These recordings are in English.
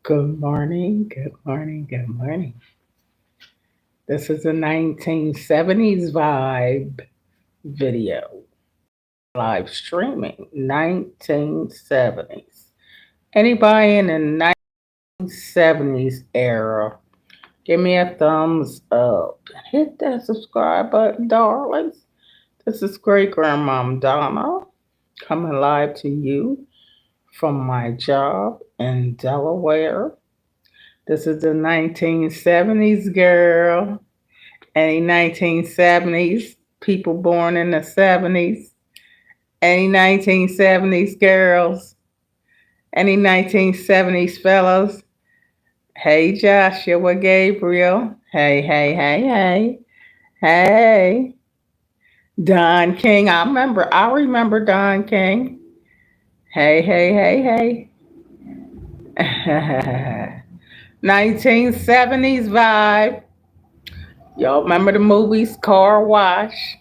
Good morning, good morning, good morning. This is a 1970s vibe video. Live streaming 1970s. Anybody in the 1970s era, give me a thumbs up. Hit that subscribe button, darlings. This is great grandmom Donna coming live to you from my job in Delaware. This is the 1970s girl. Any 1970s people born in the 70s? Any 1970s girls? Any 1970s fellows? Hey, Joshua Gabriel. Hey, hey, hey, hey. Hey. Don King. I remember Don King. Hey, hey, hey, hey. 1970s vibe. Y'all remember the movies Car Wash?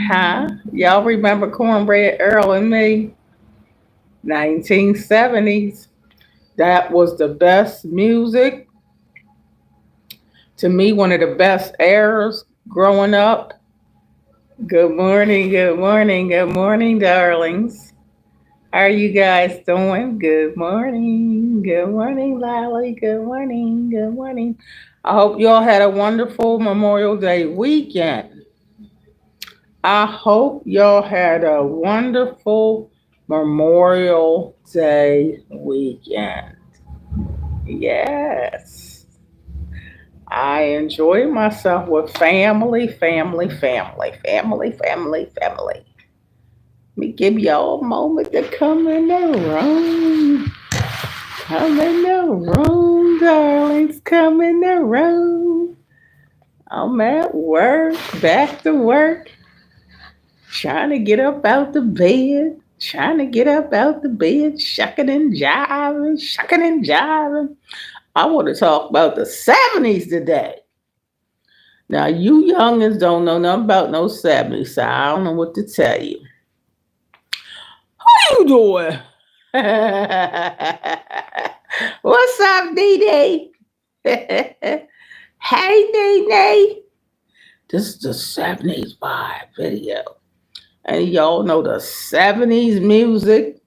Huh? Y'all remember Cornbread Earl and me? 1970s. That was the best music. To me, one of the best eras growing up. Good morning, good morning, good morning, darlings. How are you guys doing? Good morning, Lally. Good morning, good morning. I hope you all had a wonderful Memorial Day weekend. I hope y'all had a wonderful Memorial Day weekend. Yes. I enjoyed myself with family. Let me give y'all a moment to come in the room. Come in the room, darlings. Come in the room. I'm at work, back to work. Trying to get up out the bed, shucking and jiving, shucking and jiving. I want to talk about the 70s today. Now, you youngins don't know nothing about no 70s, so I don't know what to tell you. How you doing? What's up, Dee Dee? Hey, Dee Dee. This is the 70s vibe video. And y'all know the 70s music.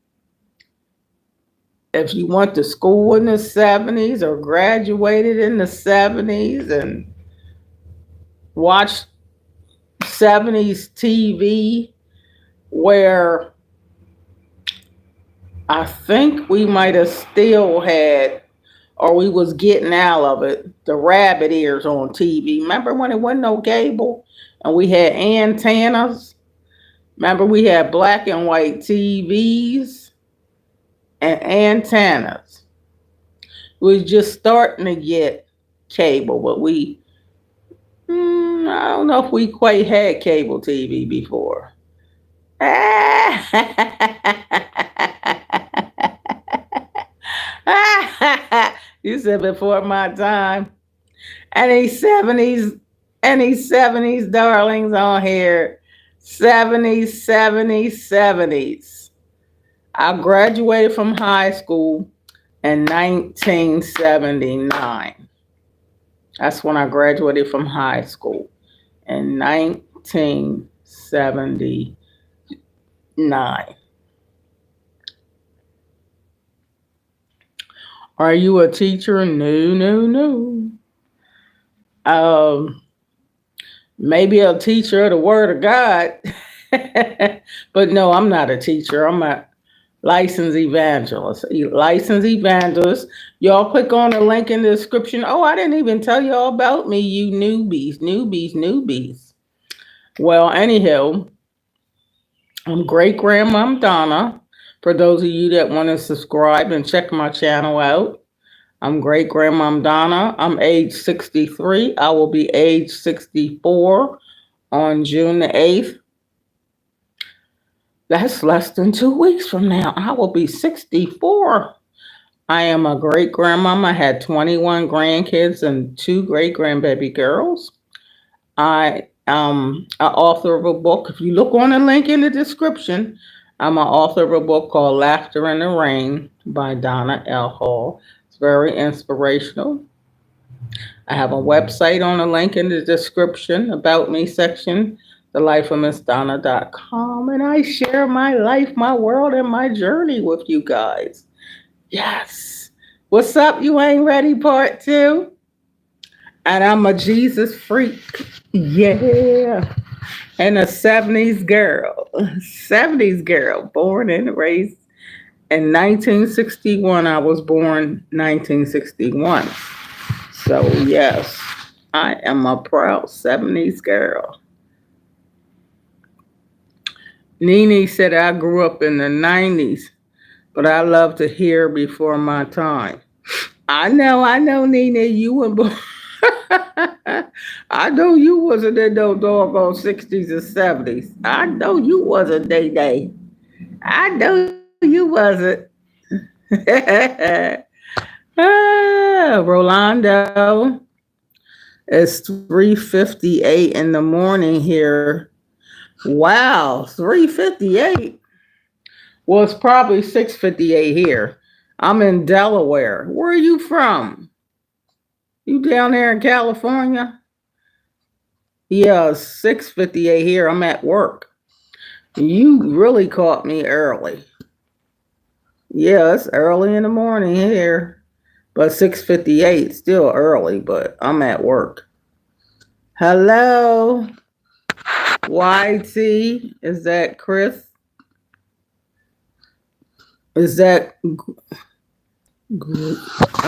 If you went to school in the 70s or graduated in the 70s and watched 70s TV, where I think we might have still had, or we was getting out of it, the rabbit ears on TV. Remember when it wasn't no cable and we had antennas? Remember we had black and white TVs and antennas. We was just starting to get cable, but I don't know if we quite had cable TV before. You said before my time. Any 70s, any 70s darlings on here. 70s, 70s, 70s. I graduated from high school in 1979. That's when I graduated from high school in 1979. Are you a teacher? No, no, no. Um, Maybe a teacher of the Word of God, but no, I'm not a teacher. I'm a licensed evangelist. Licensed evangelist. Y'all click on the link in the description. Oh, I didn't even tell y'all about me, you newbies. Well, anyhow, I'm great grandmom Donna. For those of you that want to subscribe and check my channel out, I'm great grandmom Donna. I'm age 63. I will be age 64 on June the 8th. That's less than 2 weeks from now. I will be 64. I am a great grandmama. I had 21 grandkids and two great grandbaby girls. I am an author of a book. If you look on the link in the description, I'm an author of a book called Laughter in the Rain by Donna L. Hall. It's very inspirational. I have a website on a link in the description, about me section, thelifeofmissdonna.com, and I share my life, my world, and my journey with you guys. Yes. What's up? You ain't ready, part two? And I'm a Jesus freak. Yeah. And a 70s girl. 70s girl, born and raised in 1961. I was born 1961. So, yes, I am a proud 70s girl. Nene said I grew up in the 90s, but I love to hear before my time. I know, Nene, you were born. I know you wasn't in no doggone 60s or 70s. I know you wasn't, Day Day. I know you wasn't. Rolando, it's 3:58 in the morning here. Wow, 3:58. Well, it's probably 6:58 here. I'm in Delaware. Where are you from? You down there in California? Yeah, 6:58 here. I'm at work. You really caught me early. Yeah, it's early in the morning here. But 6:58, still early, but I'm at work. Hello, YT. Is that Chris? Is that I'm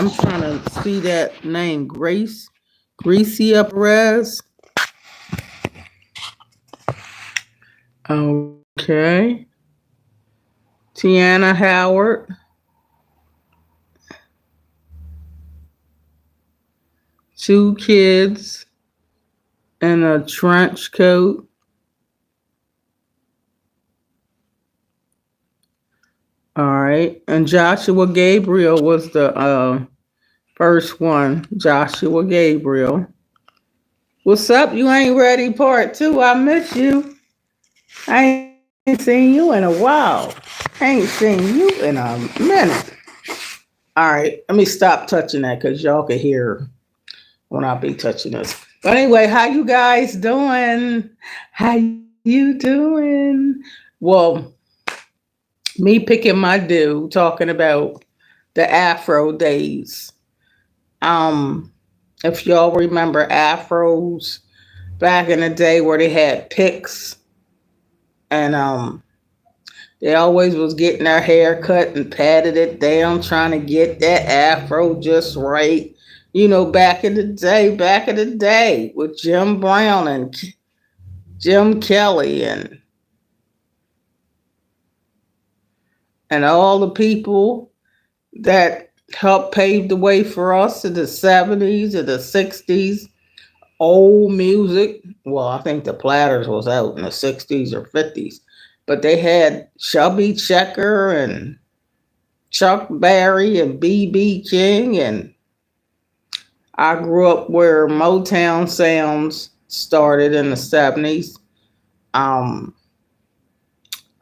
trying to see that name, Grace? Grecia Perez? Okay. Tiana Howard. Two kids in a trench coat. All right. And Joshua Gabriel was the first one. Joshua Gabriel. What's up? You ain't ready, part two. I miss you. I ain't seen you in a while. Ain't seen you in a minute. All right. Let me stop touching that because y'all can hear when I be touching this. But anyway, how you guys doing? How you doing? Well, me picking my due, talking about the Afro days. Um, if y'all remember Afros back in the day where they had picks and they always was getting their hair cut and patted it down, trying to get that Afro just right. You know, back in the day with Jim Brown and Jim Kelly and all the people that helped pave the way for us in the 70s and the 60s. Old music. Well, I think the Platters was out in the 60s or 50s. But they had Chubby Checker and Chuck Berry and B.B. King. And I grew up where Motown sounds started in the 70s. Um,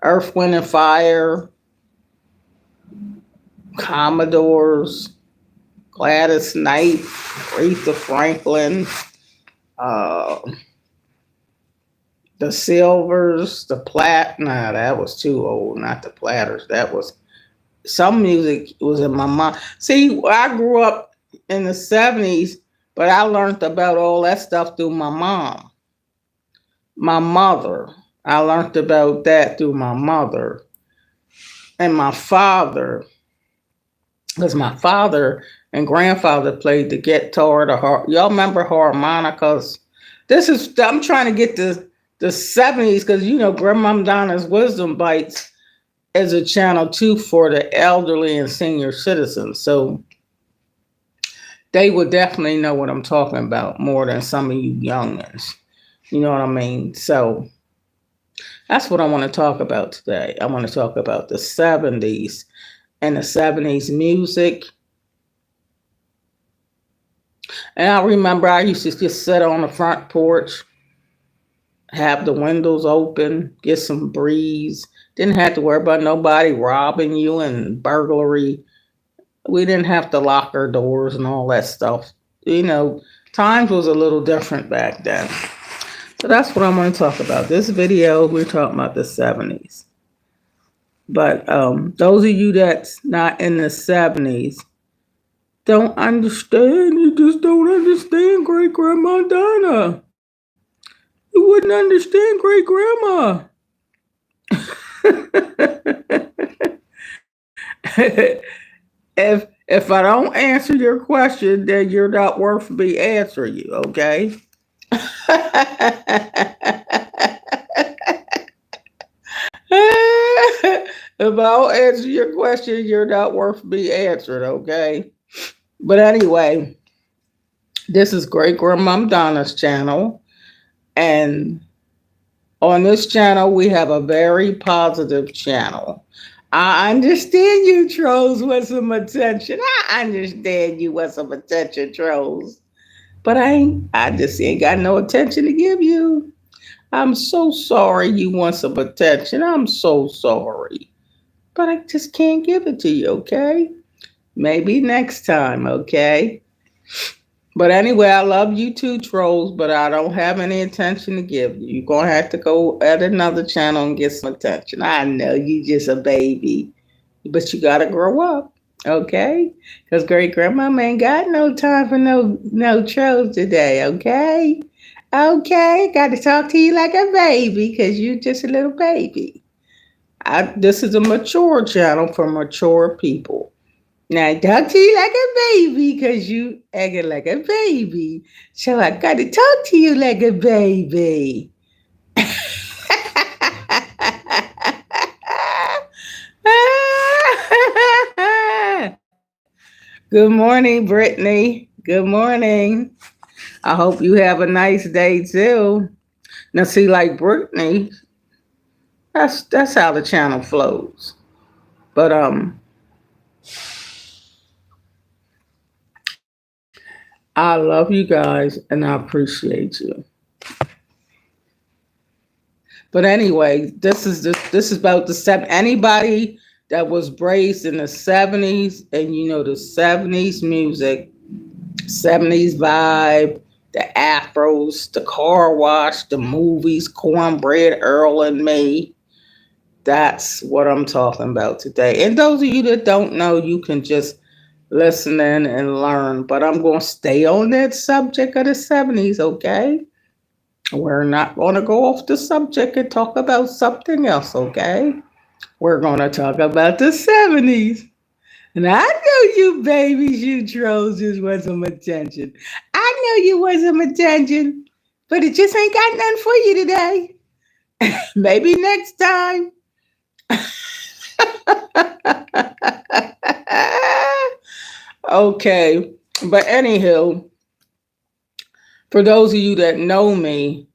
Earth, Wind, and Fire, Commodores, Gladys Knight, Aretha Franklin, uh, the Silvers, the Nah, that was too old. Not the Platters. That was some music was in my mind. See, I grew up in the 70s, but I learned about all that stuff through my mom, my mother. I learned about that through my mother and my father, because my father and grandfather played the guitar, y'all remember harmonicas? I'm trying to get the 70s because, you know, Grandma Donna's Wisdom Bites is a channel too for the elderly and senior citizens. So they would definitely know what I'm talking about more than some of you youngins. You know what I mean? So that's what I want to talk about today. I want to talk about the 70s and the 70s music. And I remember I used to just sit on the front porch, have the windows open, get some breeze. Didn't have to worry about nobody robbing you and burglary. We didn't have to lock our doors and all that stuff. You know, times was a little different back then. So that's what I'm going to talk about. This video, we're talking about the 70s. But those of you that's not in the 70s don't understand. You just don't understand Great Grandma Donna. You wouldn't understand Great Grandma. if I don't answer your question, then you're not worth me answering you, okay? If I don't answer your question, you're not worth me answering, okay? But anyway, this is Great Grandma Donna's channel. And on this channel, we have a very positive channel. I understand you trolls want some attention. I understand you want some attention, trolls. But I just ain't got no attention to give you. I'm so sorry you want some attention. I'm so sorry. But I just can't give it to you, okay? Maybe next time, okay? But anyway, I love you too, trolls, but I don't have any attention to give you. You're going to have to go at another channel and get some attention. I know you just a baby, but you got to grow up, okay? Because great grandma ain't got no time for no trolls today, okay? Okay, got to talk to you like a baby because you just a little baby. This is a mature channel for mature people. Now I talk to you like a baby because you acting like a baby. So I got to talk to you like a baby. Good morning, Brittany. Good morning. I hope you have a nice day too. Now see, like Brittany, that's how the channel flows. But I love you guys and I appreciate you. But anyway, this is about the anybody that was raised in the 70s and you know the 70s music, 70s vibe, the afros, the car wash, the movies, Cornbread Earl and Me. That's what I'm talking about today. And those of you that don't know, you can just listen in and learn. But I'm going to stay on that subject of the 70s, okay? We're not going to go off the subject and talk about something else, okay? We're going to talk about the 70s. And I know you babies, you trolls just want some attention. I know you want some attention, but it just ain't got nothing for you today. Maybe next time. Okay, but anywho, for those of you that know me,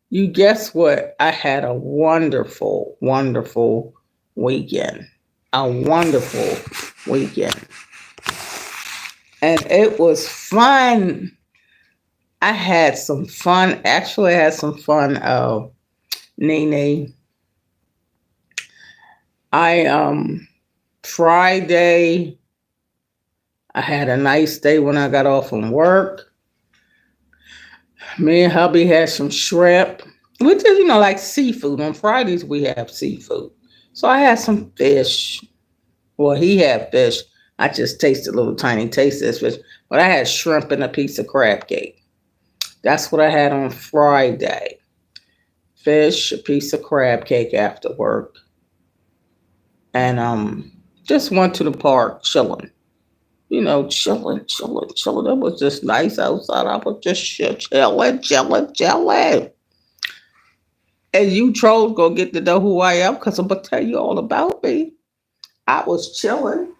you guess what? I had a wonderful, wonderful weekend. A wonderful weekend. And it was fun. I had some fun. Actually, I had some fun, Nene. Friday, I had a nice day when I got off from work. Me and hubby had some shrimp, which is, you know, like seafood. On Fridays, we have seafood. So I had some fish. Well, he had fish. I just tasted a little tiny taste of this fish. But I had shrimp and a piece of crab cake. That's what I had on Friday. Fish, a piece of crab cake after work. And just went to the park chilling. You know, chilling. It was just nice outside. I was just chilling. And you trolls go get to know who I am because I'm going to tell you all about me. I was chilling.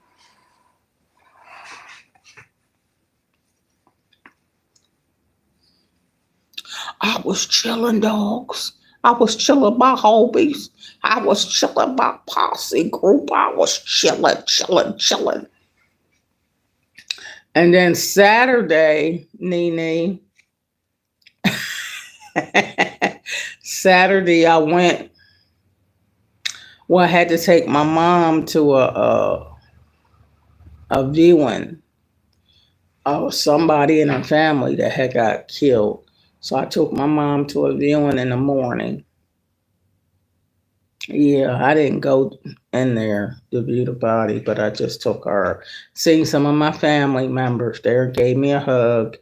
I was chilling, dogs. I was chilling my homies. I was chilling my posse group. I was chilling. And then Saturday, Nene, Saturday I went. Well, I had to take my mom to a viewing of somebody in her family that had got killed. So I took my mom to a viewing in the morning. Yeah, I didn't go in there to view the body, but I just took her. Seeing some of my family members there gave me a hug.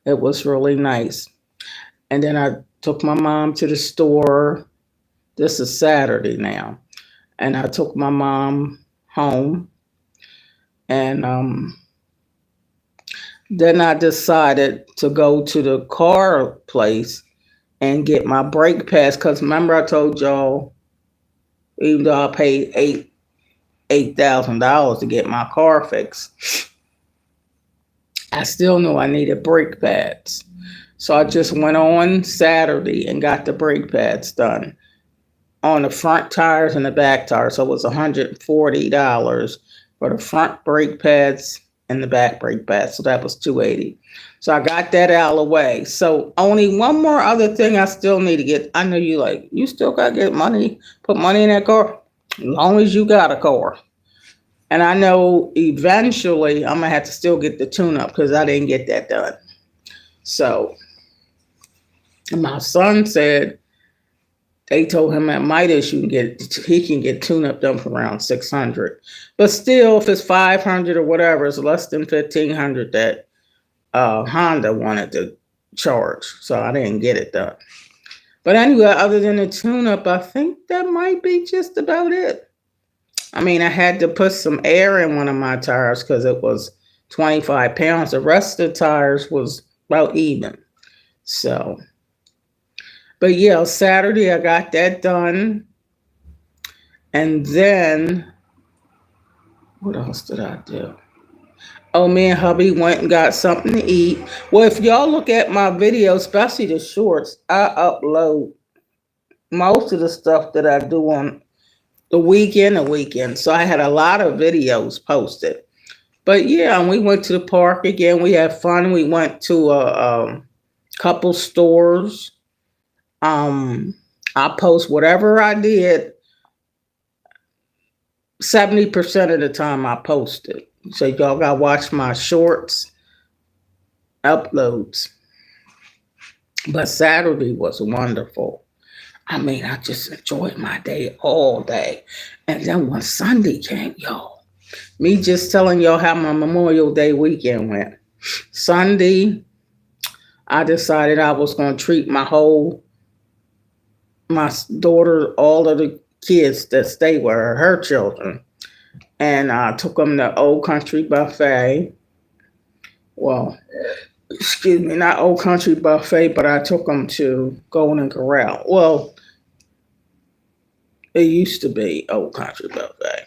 It was really nice. And then I took my mom to the store. This is Saturday now. And I took my mom home. And then I decided to go to the car place and get my brake pads. Because remember, I told y'all, even though I paid $8,000 to get my car fixed, I still knew I needed brake pads. So I just went on Saturday and got the brake pads done on the front tires and the back tires. So it was $140 for the front brake pads and the back brake pads. So that was $280. So I got that out of the way. So only one more other thing I still need to get. I know you like, you still got to get money, put money in that car, as long as you got a car. And I know eventually I'm going to have to still get the tune up because I didn't get that done. So my son said they told him at Midas he can get tune up done for around $600. But still, if it's $500 or whatever, it's less than $1,500 that Honda wanted to charge. So I didn't get it done. But anyway, other than the tune up, I think that might be just about it. I mean, I had to put some air in one of my tires because it was 25 pounds. The rest of the tires was about even. So, but yeah, Saturday I got that done. And then, what else did I do? Oh, me and hubby went and got something to eat. Well, if y'all look at my videos, especially the shorts, I upload most of the stuff that I do on the weekend. So I had a lot of videos posted. But yeah, and we went to the park again. We had fun. We went to a couple stores. I post whatever I did. 70% of the time I posted. So y'all got to watch my shorts uploads. But Saturday was wonderful. I mean, I just enjoyed my day all day. And then when Sunday came, y'all, me just telling y'all how my Memorial Day weekend went. Sunday, I decided I was going to treat my daughter, all of the kids that stay with her children. And I took them to Old Country Buffet. Well, excuse me, not Old Country Buffet, but I took them to Golden Corral. Well, it used to be Old Country Buffet.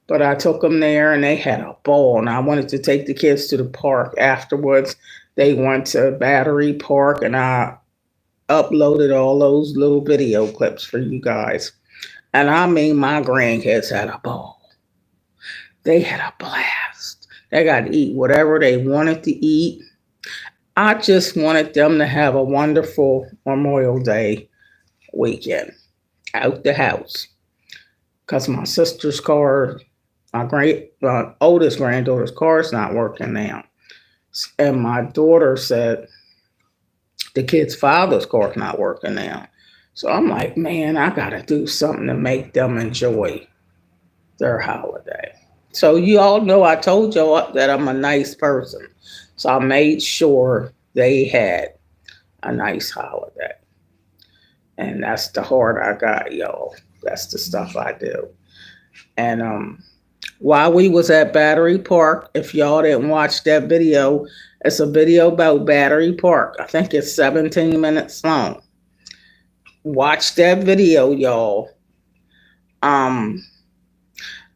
But I took them there and they had a ball. And I wanted to take the kids to the park afterwards. They went to Battery Park and I uploaded all those little video clips for you guys. And I mean, my grandkids had a ball. They had a blast. They got to eat whatever they wanted to eat. I just wanted them to have a wonderful Memorial Day weekend out the house. Because my sister's car, my oldest granddaughter's car is not working now. And my daughter said the kid's father's car is not working now. So I'm like, man, I got to do something to make them enjoy their holiday. So you all know I told y'all that I'm a nice person. So I made sure they had a nice holiday. And that's the heart I got, y'all. That's the stuff I do. And while we was at Battery Park, if y'all didn't watch that video, it's a video about Battery Park. I think it's 17 minutes long. Watch that video, y'all.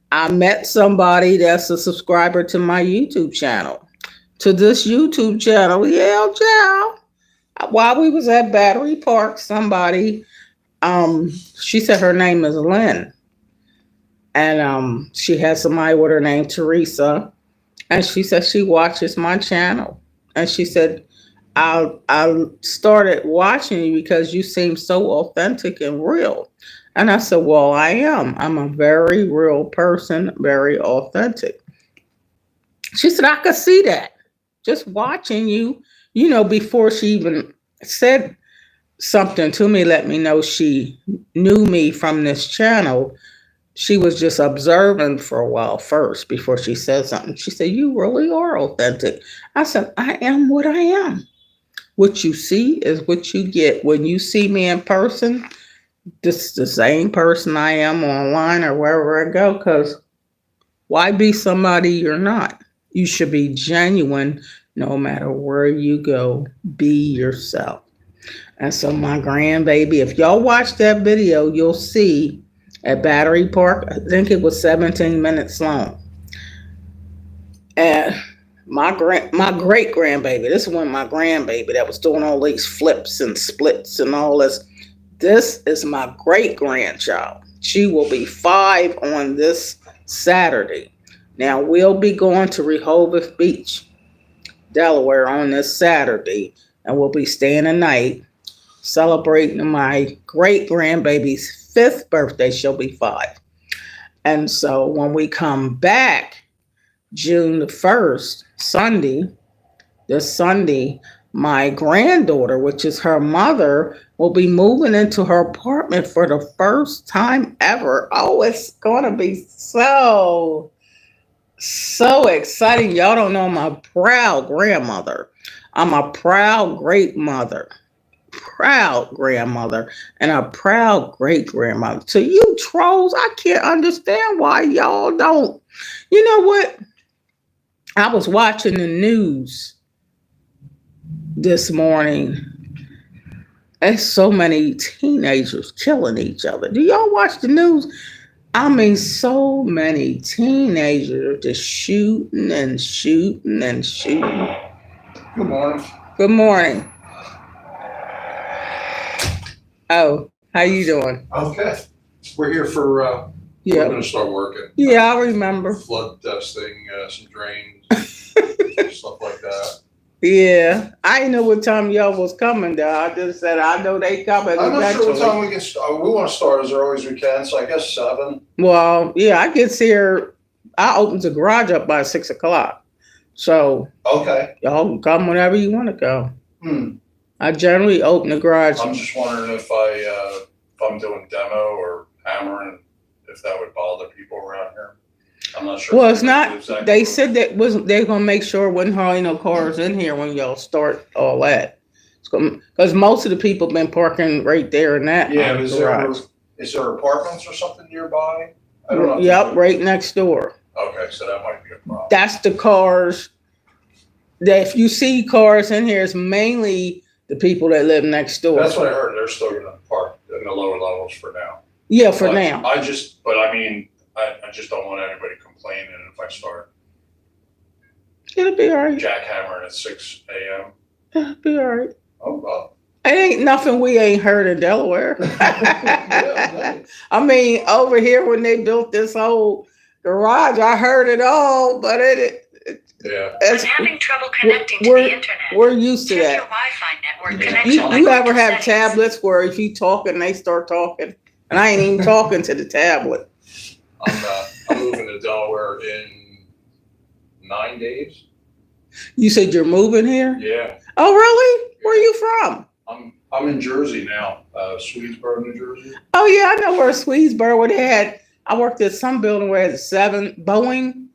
I met somebody that's a subscriber to my YouTube channel. To this YouTube channel, yeah, child. While we was at Battery Park, somebody, she said her name is Lynn. And she has somebody with her name Teresa. And she said she watches my channel. And she said, I started watching you because you seem so authentic and real. And I said, well, I am. I'm a very real person, very authentic. She said, I could see that. Just watching you, before she even said something to me, let me know she knew me from this channel. She was just observing for a while first before she said something. She said, you really are authentic. I said, I am what I am. What you see is what you get. When you see me in person, this is the same person I am online or wherever I go, because why be somebody you're not? You should be genuine no matter where you go. Be yourself. And so my grandbaby, if y'all watch that video, you'll see at Battery Park, I think it was 17 minutes long. And my great grandbaby, this is when my grandbaby that was doing all these flips and splits and all this. This is my great grandchild. She will be 5 on this Saturday. Now we'll be going to Rehoboth Beach, Delaware on this Saturday, and we'll be staying a night celebrating my great grandbaby's 5th birthday. She'll be 5. And so when we come back June the 1st, this Sunday, my granddaughter, which is her mother, will be moving into her apartment for the first time ever. Oh, it's going to be so exciting. Y'all don't know, I'm a proud grandmother. I'm a proud great mother, proud grandmother, and a proud great grandmother. To you trolls, I can't understand why y'all don't. You know what? I was watching the news this morning. There's so many teenagers killing each other. Do y'all watch the news? I mean, so many teenagers just shooting and shooting and shooting. Good morning. Good morning. Oh, how you doing? Okay. We're here for, we're going to start working. Yeah, I remember. Flood testing, some drains, stuff like that. Yeah, I didn't know what time y'all was coming though. I just said, I know they coming. I'm not sure what time we can start. We want to start as early as we can, so I guess 7. Well, yeah, I get here. I open the garage up by 6 o'clock. So, okay, y'all can come whenever you want to go. I generally open the garage. I'm just wondering if I'm doing demo or hammering, if that would bother people around here. I'm not sure. Well, it's not. Exactly. They said that they're gonna make sure wasn't hardly no cars in here when y'all start all that. Because most of the people been parking right there in that. Yeah, is there apartments or something nearby? I don't know. Yep, right next door. Okay, so that might be a problem. That's the cars. That if you see cars in here, it's mainly the people that live next door. That's what I heard. They're still gonna park in the lower levels for now. Yeah, for now. I just don't want anybody complaining if I start. It'll be all right. Jackhammering at 6 a.m. It'll be all right. Oh, well. It ain't nothing we ain't heard in Delaware. Yeah, I mean, over here when they built this whole garage, I heard it all, but I'm having trouble connecting to the internet. We're used to Check that. your Wi-Fi network connection. You ever have tablets where if you talk and they start talking, and I ain't even talking to the tablet. I'm moving to Delaware in 9 days. You said you're moving here? Yeah. Oh, really? Where are you from? I'm in Jersey now, Swedesboro, New Jersey. Oh, yeah, I know where Swedesboro, where they had, I worked at some building where it had 7 Boeing.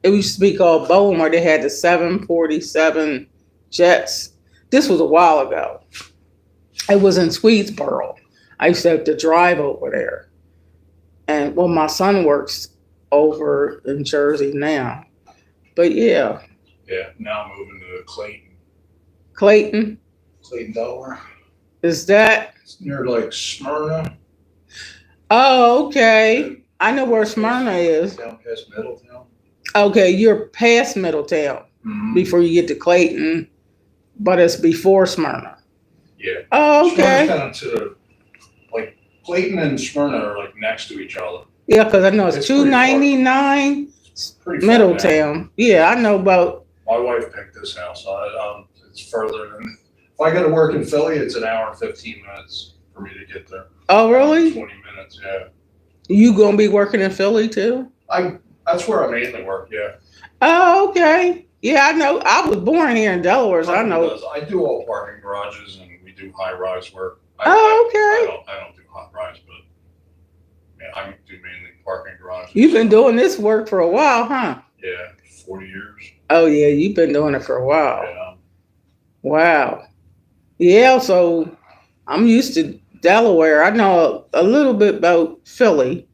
It used to be called Boeing, where they had the 747 jets. This was a while ago. It was in Swedesboro. I used to have to drive over there. And well, my son works over in Jersey now. But yeah. Yeah, now I'm moving to Clayton. Clayton, Delaware. Is that? It's near like Smyrna. Oh, okay. I know where Smyrna is. Down past Middletown. Okay, you're past Middletown before you get to Clayton, but it's before Smyrna. Yeah. Oh, okay. Smyrna's kind of to, like, Clayton and Smyrna are like next to each other. Yeah, because I know it's 299 Middletown. Yeah, I know about. My wife picked this house. It's further than. If I go to work in Philly, it's an hour and 15 minutes for me to get there. Oh, really? 20 minutes, yeah. You gonna be working in Philly too? That's where I mainly work, yeah. Oh, okay. Yeah, I know. I was born here in Delaware, so I Company know. does. I do all parking garages and we do high rise work. Oh, okay. I don't do hot rise, but yeah, I do mainly parking garages. You've been doing this work for a while, huh? Yeah, 40 years. Oh, yeah, you've been doing it for a while. Yeah. Wow. Yeah, so I'm used to Delaware. I know a little bit about Philly.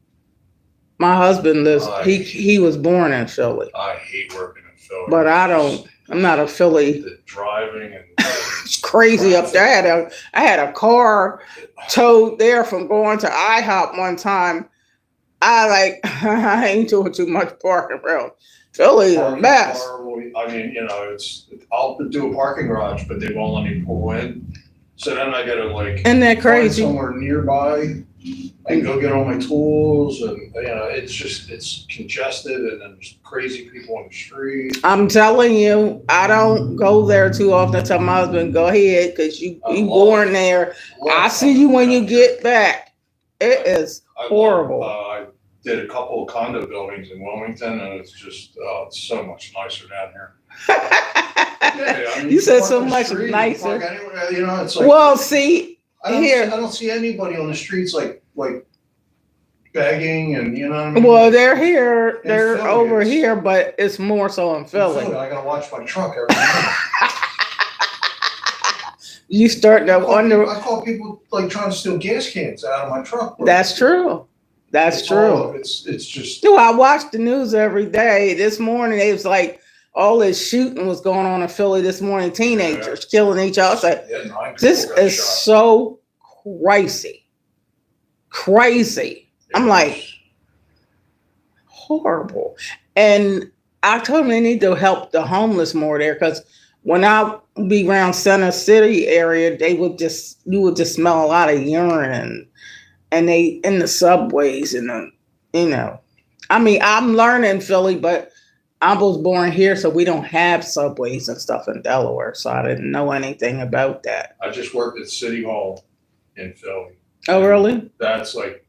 My husband lives. He was born in Philly. I hate working in Philly. But I don't. I'm not a Philly. The driving and it's crazy up there. I had a car towed there from going to IHOP one time. I ain't doing too much parking around. Philly's a mess. I mean, I'll do a parking garage, but they won't let me pull in. So then I gotta Isn't that crazy? Find somewhere nearby and go get all my tools, and it's congested, and then there's crazy people on the street. I'm telling you, I don't go there too often. I tell my husband, go ahead, because you born there. I see you when you get back. It is horrible. I did a couple of condo buildings in Wilmington, and it's just it's so much nicer down here. You said so much nicer. Anywhere, it's like, well, see, I don't see anybody on the streets like begging, and you know what I mean. Well, they're here, they're over here, but it's more so in Philly. I gotta watch my truck every day. You start to wonder. I call people trying to steal gas cans out of my truck. That's true. That's true. It's just. I watch the news every day. This morning, it was like all this shooting was going on in Philly this morning. Teenagers killing each other. This is shot. So crazy. Yeah, I'm like, horrible. And I told them they need to help the homeless more there, because when I be around Center City area, you would just smell a lot of urine, and they in the subways, and I mean, I'm learning Philly, but I was born here, so we don't have subways and stuff in Delaware, so I didn't know anything about that. I just worked at City Hall in Philly. Oh, really? That's like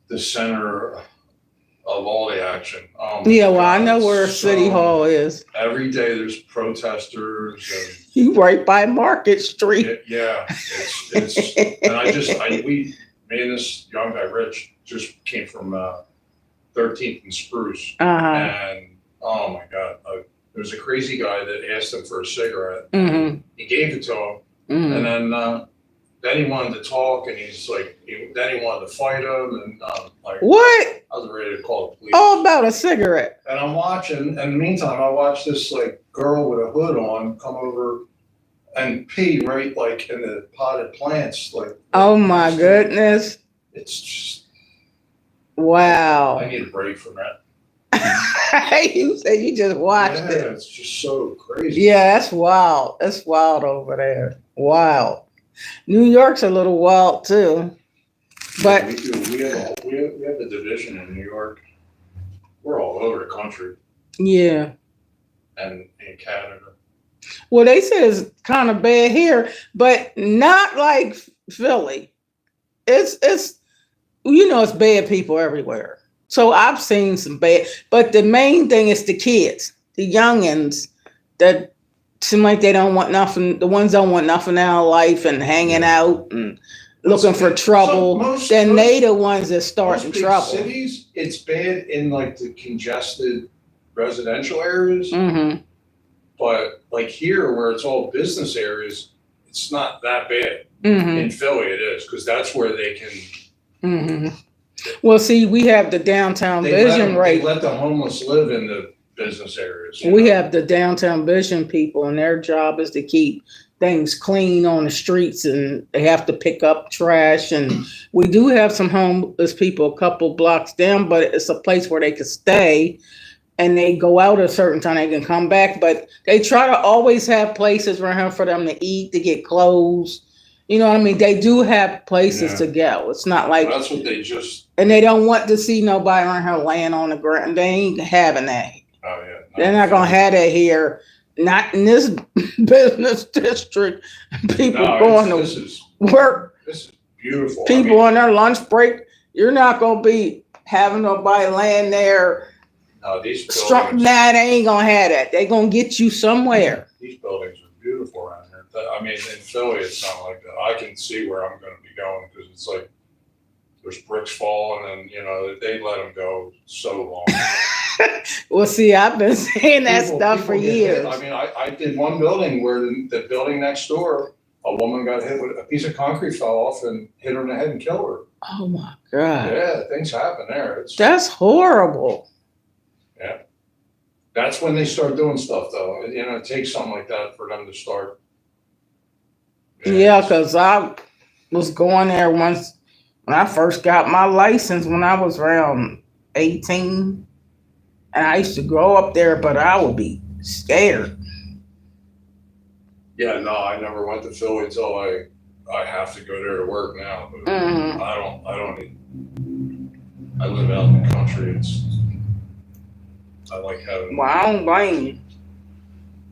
the center of all the action. Yeah, well, I know where City Hall is. Every day there's protesters. And you right by Market Street. Yeah, it's and me and this young guy, Rich, just came from 13th and Spruce. And oh my God, there was a crazy guy that asked him for a cigarette. Mm-hmm. He gave it to him, and then he wanted to talk, and he's like, then he wanted to fight him, and what? I was ready to call the police. Oh, about a cigarette. And I'm watching, and in the meantime, I watched this girl with a hood on come over and pee right in the potted plants. Oh my goodness. It's just. Wow. I need a break from that. You said you just watched it. Yeah, it's just so crazy. Yeah, that's wild. That's wild over there. Wild. New York's a little wild too. But we have a division in New York. We're all over the country. Yeah. And in Canada. Well, they say it's kind of bad here, but not like Philly. It's it's bad people everywhere. So I've seen some bad, but the main thing is the kids, the youngins that seem like they don't want nothing. The ones don't want nothing out of life and hanging out and looking for trouble. Then they the ones that start in trouble. Cities, it's bad in the congested residential areas. Mm-hmm. But here, where it's all business areas, it's not that bad. Mm-hmm. In Philly, it is, because that's where they can. Mm-hmm. Well, see, we have the downtown vision, right? They let the homeless live in the business areas. We have the downtown vision people, and their job is to keep things clean on the streets, and they have to pick up trash. And we do have some homeless people a couple blocks down, but it's a place where they can stay, and they go out at a certain time, they can come back. But they try to always have places around here for them to eat, to get clothes. You know what I mean? They do have places to go. It's not like that's what they just. And they don't want to see nobody around here laying on the ground. They ain't having that. Oh yeah. They're not gonna have that here. Not in this business district. People going to work. This is beautiful. People on their lunch break. You're not gonna be having nobody laying there These buildings. Nah, they ain't gonna have that. They gonna get you somewhere. These buildings are beautiful around here. I mean, in Philly, it's not like that. I can see where I'm going to be going because it's like there's bricks falling, and they let them go so long. Well, see, I've been saying that stuff for years. I mean, I did one building where the building next door, a woman got hit with a piece of concrete fell off and hit her in the head and killed her. Oh my God. Yeah, things happen there. That's horrible. Yeah. That's when they start doing stuff, though. It takes something like that for them to start. Yeah, because I was going there once when I first got my license when I was around 18. And I used to grow up there, but I would be scared. Yeah, no, I never went to Philly until I have to go there to work now. But I live out in the country. I like having. Well, I don't blame you.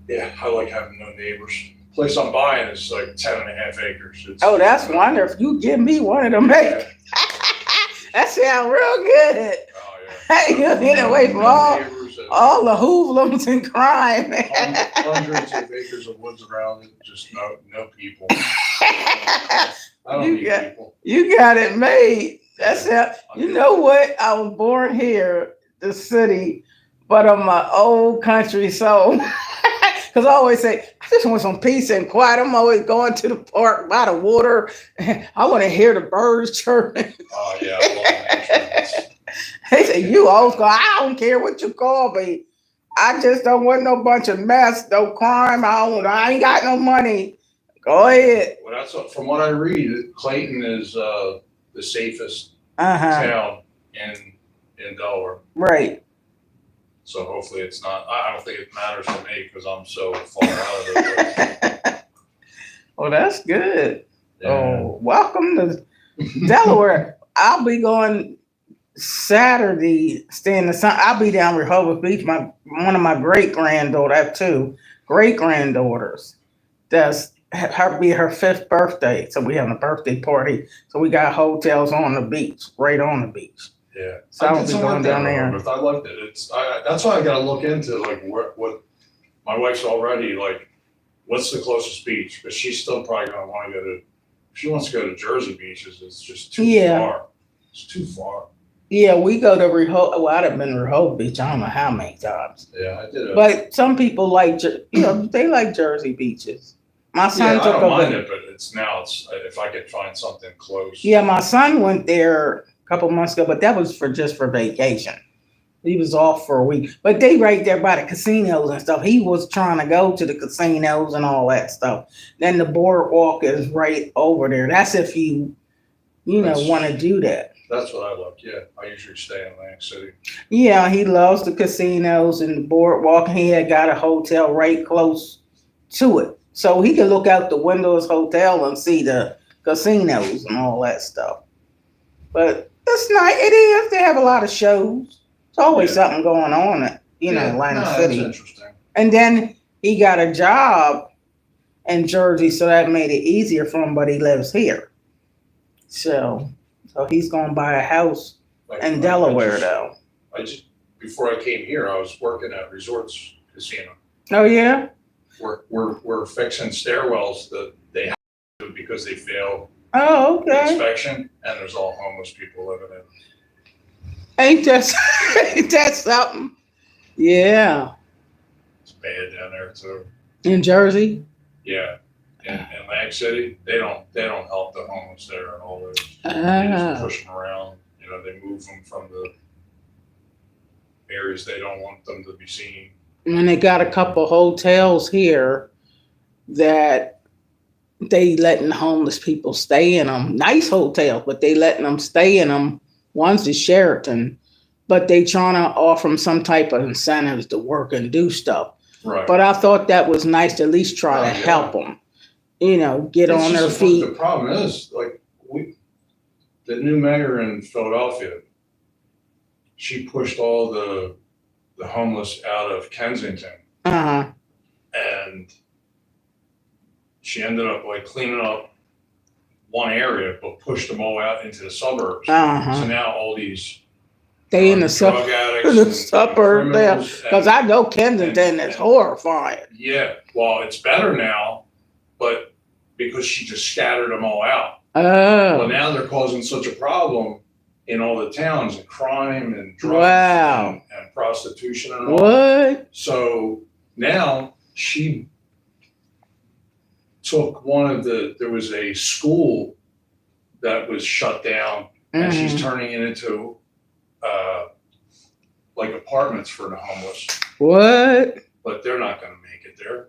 Yeah, I like having no neighbors. The place I'm buying is like 10.5 acres. That's wonderful. You give me one of them. Yeah. That sounds real good. Oh, yeah. Hey, you get away from all the hoodlums and crime. Hundreds of acres of woods around it, just no people. I don't need people. You got it made. That's it. You know what? I was born here, the city, but I'm an old country soul. Because I always say, I just want some peace and quiet. I'm always going to the park by the water. I want to hear the birds chirping. Oh, yeah. I love nature. They say, you always go, I don't care what you call me. I just don't want no bunch of mess, no crime. I ain't got no money. Go ahead. Well, from what I read, Clayton is the safest town in Delaware. Right. So hopefully it's not. I don't think it matters to me because I'm so far out of it. Well, that's good. Yeah. Oh, welcome to Delaware. I'll be going Saturday, staying the sun. I'll be down Rehoboth Beach. One of my great granddaughters, I have 2 great granddaughters. That's her 5th birthday. So we having a birthday party. So we got hotels on the beach, right on the beach. Yeah, so I'll be going down there. But I liked it. That's why I got to look into like what my wife's already like. What's the closest beach? But she's still probably gonna want to go to. She wants to go to Jersey beaches. It's just too far. It's too far. Yeah, we go to Rehoboth. Well, I've been to Rehoboth Beach. I don't know how many times. Yeah, I did. But some people like, they like Jersey beaches. My son took I don't mind it, but it's if I could find something close. Yeah, my son went there a couple months ago, but that was just for vacation. He was off for a week. But they right there by the casinos and stuff. He was trying to go to the casinos and all that stuff. Then the boardwalk is right over there. That's if you want to do that. That's what I love. Yeah, I usually stay in Atlantic City. Yeah, he loves the casinos and the boardwalk. He had got a hotel right close to it. So he can look out the window of his hotel and see the casinos and all that stuff. But it's nice. It is. They have a lot of shows. There's always something going on at, Atlantic City. That's interesting. And then he got a job in Jersey, so that made it easier for him, but he lives here. So he's going to buy a house in Delaware, though. Before I came here, I was working at Resorts Casino. Oh, yeah? We're fixing stairwells that they have to do because they failed the inspection, and there's all homeless people living in. Ain't that something? Yeah. It's bad down there too. In Jersey? Yeah. In Atlantic City, they don't help the homeless there at all. They just push them around. They move them from the areas they don't want them to be seen. And they got a couple hotels here that they letting homeless people stay in them. Nice hotels, but they letting them stay in them. One's the Sheraton, but they trying to offer them some type of incentives to work and do stuff. Right. But I thought that was nice to at least try to help them, get on their feet. The problem is, the new mayor in Philadelphia, she pushed all the homeless out of Kensington. Uh-huh. And she ended up cleaning up one area, but pushed them all out into the suburbs. Uh-huh. So now all these They in the drug addicts, in the suburb there, criminals, because I know Kensington is horrifying. Yeah, well, it's better now, but because she just scattered them all out. Oh. Well, now they're causing such a problem in all the towns, and crime and drugs Wow. and prostitution and all. What? So now she took there was a school that was shut down, and she's turning it into like apartments for the homeless. What? But they're not going to make it there.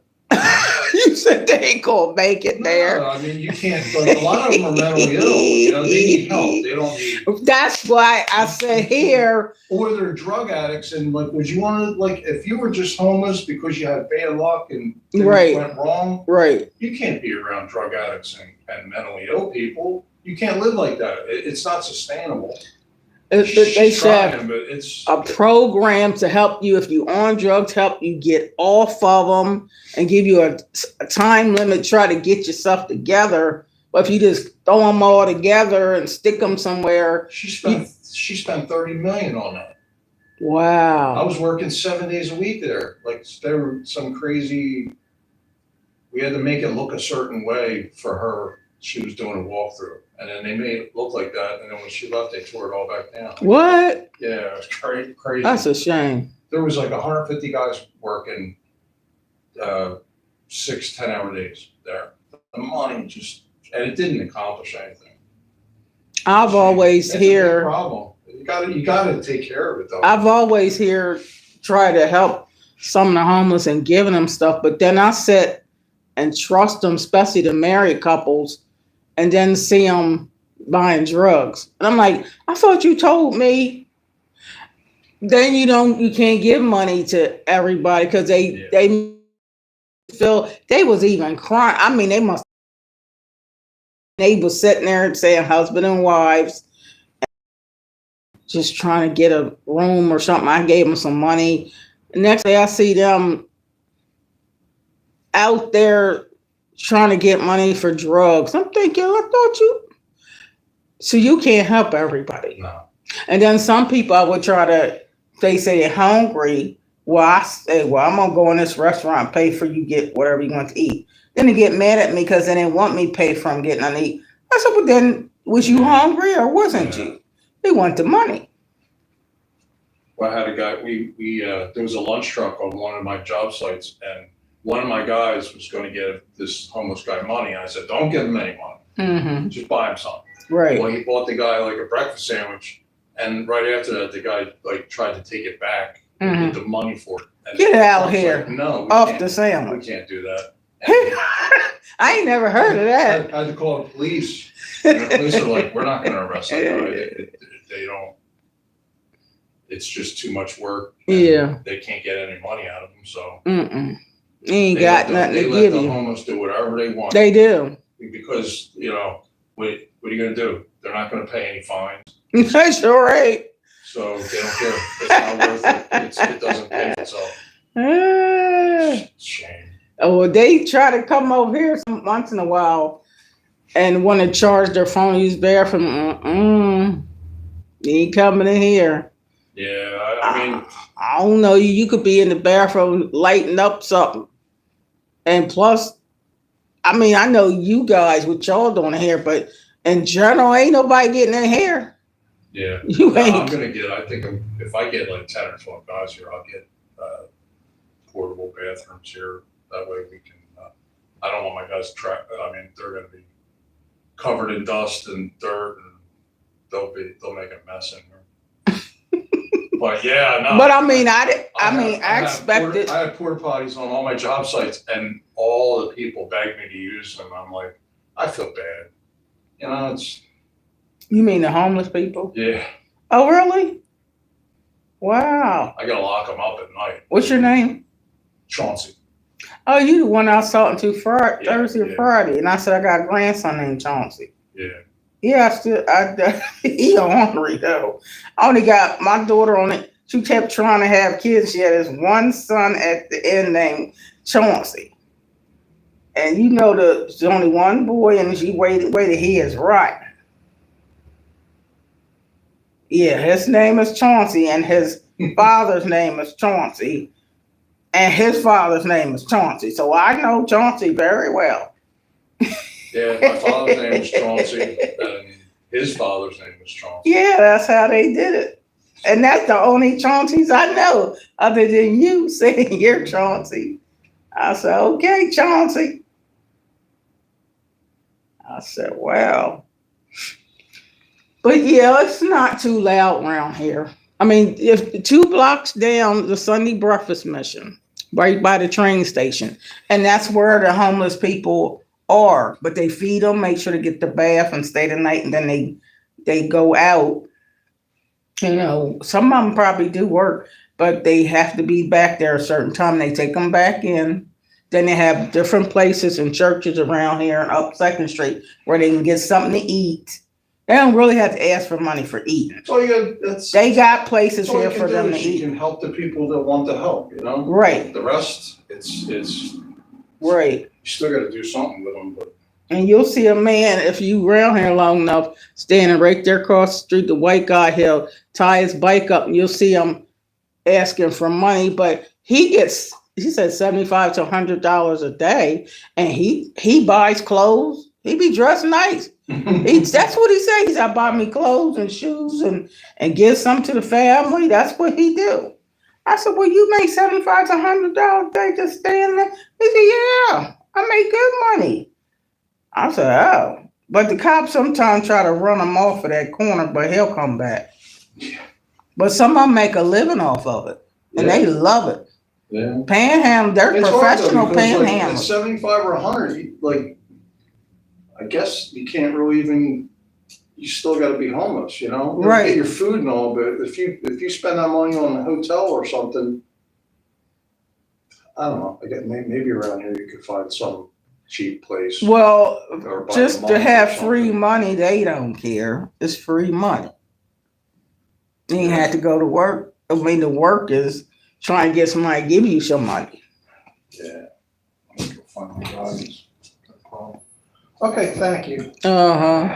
You said they ain't gonna make it there. No, I mean, you can't. Like, a lot of them are mentally ill. You know, they need help. They don't need. That's why I said here. Or they're drug addicts, and like, would you want to, like, if you were just homeless because you had bad luck and things went wrong? Right. You can't be around drug addicts and mentally ill people. You can't live like that. It's not sustainable. They should have it's a program to help you if you're on drugs, help you get off of them, and give you a time limit. Try to get yourself together. But if you just throw them all together and stick them somewhere, she spent $30 million on that. Wow! I was working 7 days a week there. Like, there were some crazy. We had to make it look a certain way for her. She was doing a walkthrough. And then they made it look like that, and then when she left, they tore it all back down. What? Yeah, it was crazy. That's a shame. There was like 150 guys working 6 10-hour days there. The money just, and it didn't accomplish anything. I've always hear problem. You gotta take care of it though. I've always hear try to help some of the homeless and giving them stuff, but then I sit and trust them, especially the married couples, and then see them buying drugs. And I'm like, I thought you told me. Then you can't give money to everybody because they feel they was even crying. I mean, they was sitting there and saying husband and wives, just trying to get a room or something. I gave them some money. Next day I see them out there trying to get money for drugs. I'm thinking, I thought you. So you can't help everybody. No. And then some people I would try to, they say they're hungry. Well, I say, well, I'm going to go in this restaurant and pay for you get whatever you want to eat. Then they get mad at me because they didn't want me to pay for them getting nothing to eat. I said, but then was you hungry or wasn't you? They want the money. Well, I had a guy, there was a lunch truck on one of my job sites, and one of my guys was going to give this homeless guy money. I said, don't give him any money. Mm-hmm. Just buy him something. Right. Well, he bought the guy like a breakfast sandwich, and right after that, the guy like tried to take it back, get the money for it. And get out here. Like, no, off the sandwich. We can't do that. I ain't never heard of that. I had to call the police. And the police are like, we're not going to arrest that guy. They don't. It's just too much work. Yeah. They can't get any money out of them, so. You ain't got nothing to give you. They let the homeless do whatever they want. They do. Because, what are you going to do? They're not going to pay any fines. That's all right. So they don't care. It's not worth it. It doesn't pay for itself. Shame. Oh, they try to come over here once in a while and want to charge their phone use bathroom. You ain't coming in here. Yeah, I mean, I don't know. You could be in the bathroom lighting up something. And plus, I mean, I know you guys, what y'all doing here, but in general, ain't nobody getting in here. Yeah. You ain't. I'm going to get, I think if I get like 10 or 12 guys here, I'll get portable bathrooms here. That way we can, I don't want my guys to they're going to be covered in dust and dirt, and they'll make a mess in here. But yeah, no. But I mean, I expected. I have porta potties on all my job sites, and all the people beg me to use them. I'm like, I feel bad. It's. You mean the homeless people? Yeah. Oh, really? Wow. I gotta lock them up at night. What's your name? Chauncey. Oh, you the one I was talking to Thursday or yeah. Friday, and I said I got a grandson named Chauncey. Yeah. Yeah, he ornery though. I only got my daughter on it. She kept trying to have kids. She had this one son at the end named Chauncey. And there's only one boy, and she waited, he is right. Yeah, his name is Chauncey, and his father's name is Chauncey, and his father's name is Chauncey. So I know Chauncey very well. Yeah, my father's name was Chauncey, and his father's name was Chauncey. Yeah, that's how they did it. And that's the only Chaunceys I know, other than you saying you're Chauncey. I said, okay, Chauncey. I said, well. But yeah, it's not too loud around here. I mean, if 2 blocks down, the Sunday breakfast mission, right by the train station, and that's where the homeless people are. But they feed them, make sure to get the bath and stay the night, and then they go out. You know, some of them probably do work, but they have to be back there a certain time. They take them back in. Then they have different places and churches around here and up Second Street where they can get something to eat. They don't really have to ask for money for eating. So you got They got places all you here can for do them to is you eat. can help the people that want the help, you know? Right. The rest, it's Right. you still got to do something with them. But And you'll see a man, if you around here long enough, standing right there across the street, the white guy, he'll tie his bike up and you'll see him asking for money, but he said $75 to $100 a day, and he buys clothes. He be dressed nice. That's what he said. He said, I buy me clothes and shoes and give some to the family. That's what he do. I said, well, you make $75 to $100 a day just staying there? He said, yeah, I make good money. I said, oh. But the cops sometimes try to run him off of that corner, but he'll come back. But some of them make a living off of it, and they love it. Yeah. Panhandle, they're It's professional hard though, because, like, at panhandlers. 75 or 100, like, I guess you can't really even. You still got to be homeless, you know. You Right. Get your food and all, but if you spend that money on a hotel or something, I don't know. I guess maybe around here you could find some cheap place. Well, Or buy just a to month have or free something. money, they don't care. It's free money. You ain't had to go to work. I mean, the work is trying to get somebody to give you some money. Yeah. I'm gonna go find my guidance. No problem. Okay, thank you. Uh-huh.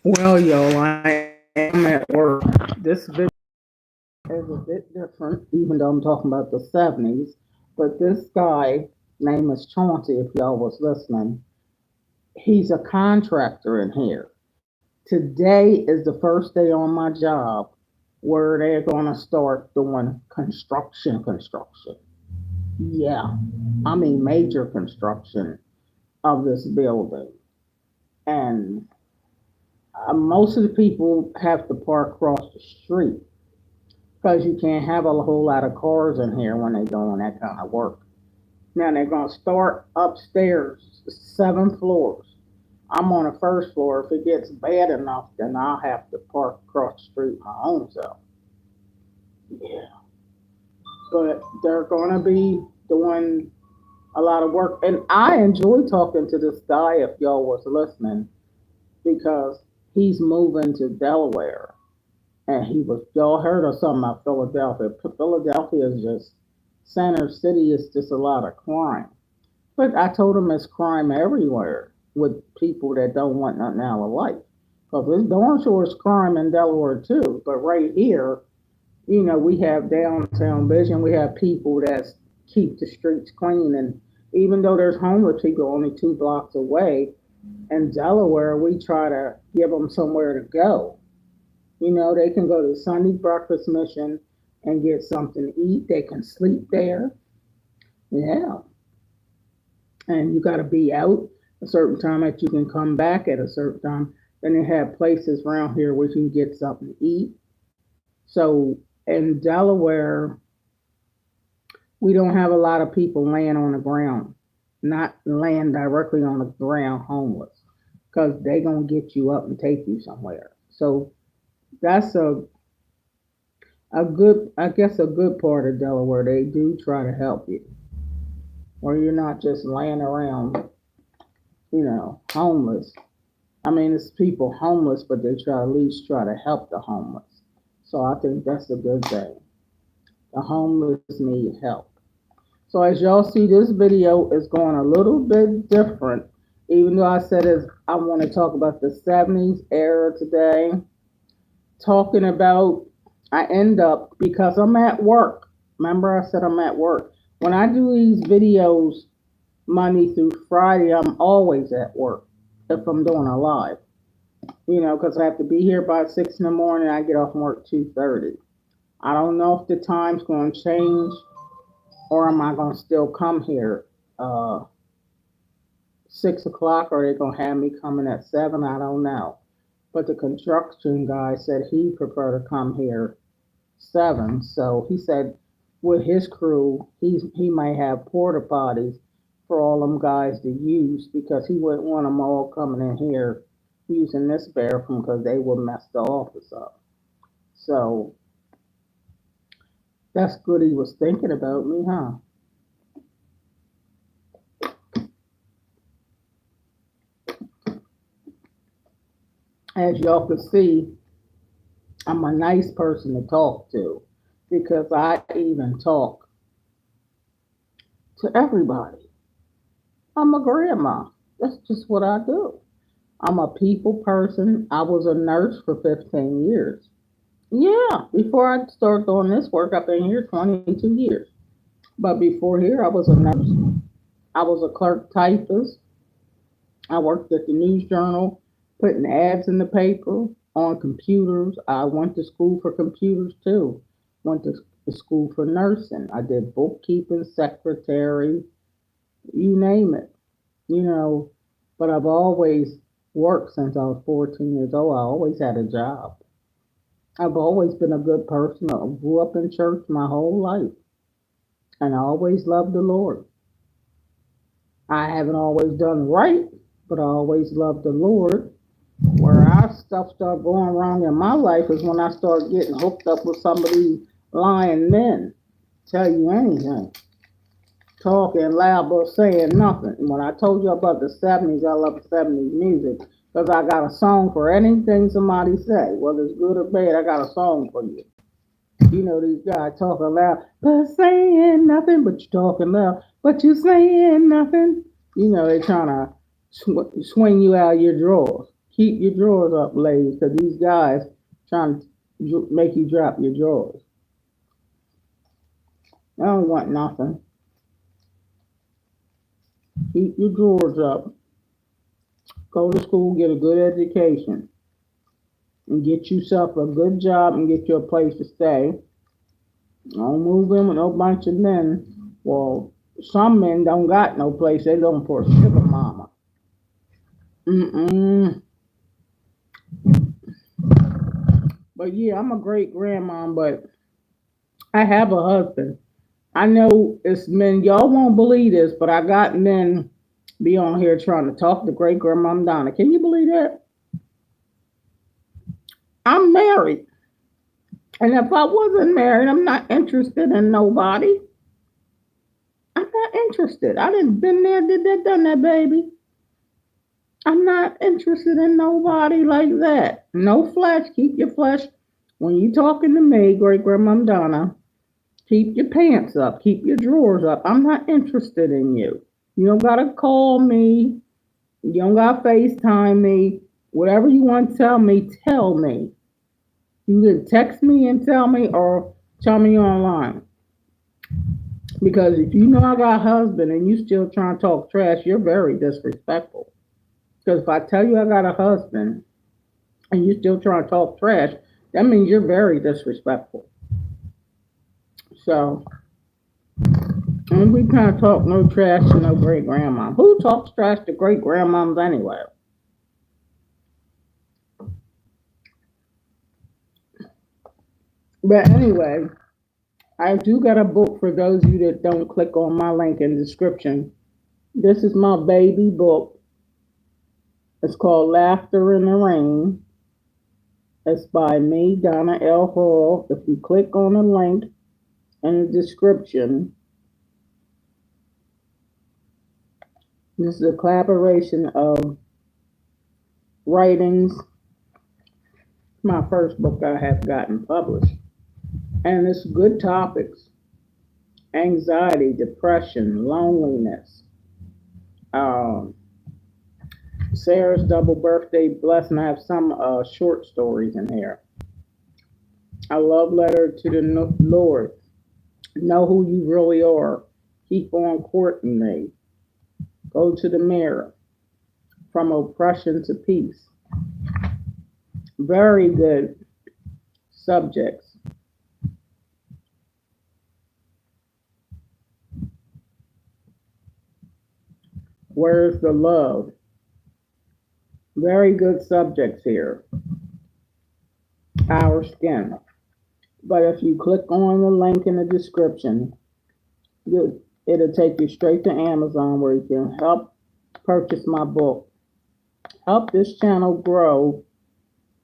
Well, y'all, I am at work. This video is a bit different, even though I'm talking about the 70s. But this guy, name is Chauncey, if y'all was listening, he's a contractor in here. Today is the first day on my job where they're going to start doing construction. Yeah, I mean major construction of this building. And most of the people have to park across the street because you can't have a whole lot of cars in here when they're doing that kind of work. Now they're going to start upstairs, 7 floors. I'm on the first floor. If it gets bad enough, then I'll have to park across the street my own self. Yeah. But they're going to be doing a lot of work. And I enjoy talking to this guy, if y'all was listening, because he's moving to Delaware. And y'all heard of something about Philadelphia. Philadelphia is just, center city is just a lot of crime. But I told him it's crime everywhere with people that don't want nothing out of life. Because there's darn sure is crime in Delaware too. But right here, we have downtown vision. We have people that keep the streets clean. And even though there's homeless people only 2 blocks away, in Delaware, we try to give them somewhere to go. They can go to Sunday breakfast mission and get something to eat. They can sleep there. Yeah. And you got to be out a certain time that you can come back at a certain time. Then they have places around here where you can get something to eat. So in Delaware, we don't have a lot of people laying on the ground, not laying directly on the ground homeless, because they going to get you up and take you somewhere. So that's a good, I guess, a good part of Delaware. They do try to help you, or you're not just laying around, homeless. I mean, it's people homeless, but they try at least try to help the homeless. So I think that's a good thing. The homeless need help. So as y'all see, this video is going a little bit different Even though I said is I want to talk about the 70s era today, talking about I end up because I'm at work. Remember I said I'm at work. When I do these videos Monday through Friday, I'm always at work if I'm doing a live. Because I have to be here by 6 in the morning. I get off work 2:30. I don't know if the time's going to change or am I going to still come here 6 o'clock or are they going to have me coming at 7? I don't know. But the construction guy said he'd prefer to come here 7. So he said with his crew, he might have porta potties for all them guys to use because he wouldn't want them all coming in here using this bathroom because they would mess the office up. So that's good he was thinking about me, huh? As y'all can see, I'm a nice person to talk to because I even talk to everybody. I'm a grandma. That's just what I do. I'm a people person. I was a nurse for 15 years. Yeah, before I started doing this work, I've been here 22 years. But before here, I was a nurse. I was a clerk typist. I worked at the News Journal, putting ads in the paper on computers. I went to school for computers too. Went to school for nursing. I did bookkeeping, secretary, you name it. You know, but I've always worked since I was 14 years old. I always had a job. I've always been a good person. I grew up in church my whole life, and I always loved the Lord. I haven't always done right, but I always loved the Lord. Where our stuff started going wrong in my life is when I started getting hooked up with some of these lying men. Tell you anything. Talking loud but saying nothing. When I told you about the 70s, I love 70s music because I got a song for anything somebody say. Whether it's good or bad, I got a song for you. These guys talking loud, but saying nothing, but you talking loud, but you saying nothing. They trying to swing you out of your drawers. Keep your drawers up, ladies, because these guys trying to make you drop your drawers. I don't want nothing. Keep your drawers up. Go to school, get a good education, and get yourself a good job and get you a place to stay. Don't move in with no bunch of men. Well, some men don't got no place. They looking for a sugar mama. Mm-mm. But yeah, I'm a great grandma, but I have a husband. I know it's men. Y'all won't believe this, but I got men be on here trying to talk to great grandma Donna. Can you believe that? I'm married. And if I wasn't married, I'm not interested in nobody. I'm not interested. I didn't been there, did that, done that, baby. I'm not interested in nobody like that. No flesh. Keep your flesh. When you talking to me, great grandma Donna, keep your pants up. Keep your drawers up. I'm not interested in you. You don't gotta call me. You don't gotta FaceTime me. Whatever you want to tell me, tell me. You can text me and tell me or tell me online. Because if you know I got a husband and you still trying to talk trash, you're very disrespectful. Because if I tell you I got a husband and you still trying to talk trash, that means you're very disrespectful. So, and we can't talk no trash to no great grandma. Who talks trash to great grandmoms anyway? But anyway, I do got a book for those of you that don't click on my link in the description. This is my baby book. It's called Laughter in the Rain. It's by me, Donna L. Hall. If you click on the link in the description, this is a collaboration of writings. My first book I have gotten published. And it's good topics: anxiety, depression, loneliness, um, Sarah's double birthday blessing. I have some short stories in here. A love letter to the Lord. Know who you really are. Keep on courting me. Go to the mirror. From oppression to peace. Very good subjects. Where's the love? Very good subjects here. Our skin. But if you click on the link in the description, it'll take you straight to Amazon where you can help purchase my book. Help this channel grow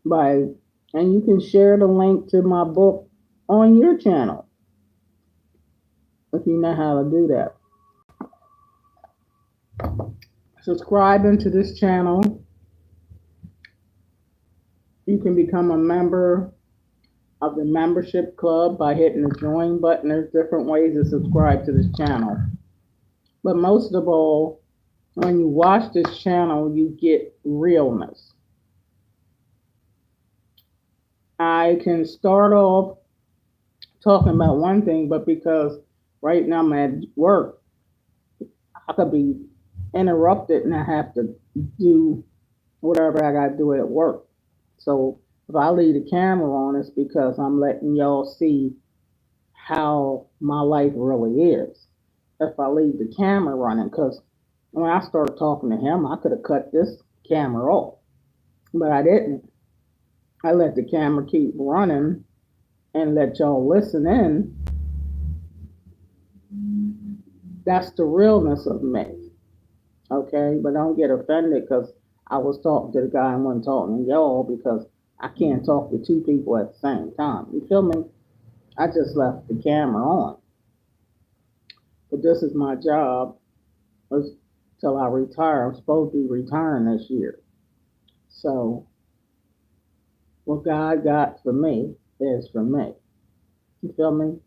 by, and you can share the link to my book on your channel if you know how to do that. Subscribing to this channel, you can become a member of the membership club by hitting the join button. There's different ways to subscribe to this channel. But most of all, when you watch this channel, you get realness. I can start off talking about one thing, but because right now I'm at work, I could be interrupted and I have to do whatever I got to do at work. So if I leave the camera on, it's because I'm letting y'all see how my life really is. If I leave the camera running, because when I started talking to him, I could have cut this camera off, but I didn't. I let the camera keep running and let y'all listen in. That's the realness of me. Okay, but don't get offended because I was talking to the guy and wasn't talking to y'all, because I can't talk to two people at the same time. You feel me? I just left the camera on. But this is my job till I retire. I'm supposed to be retiring this year. So what God got for me is for me. You feel me?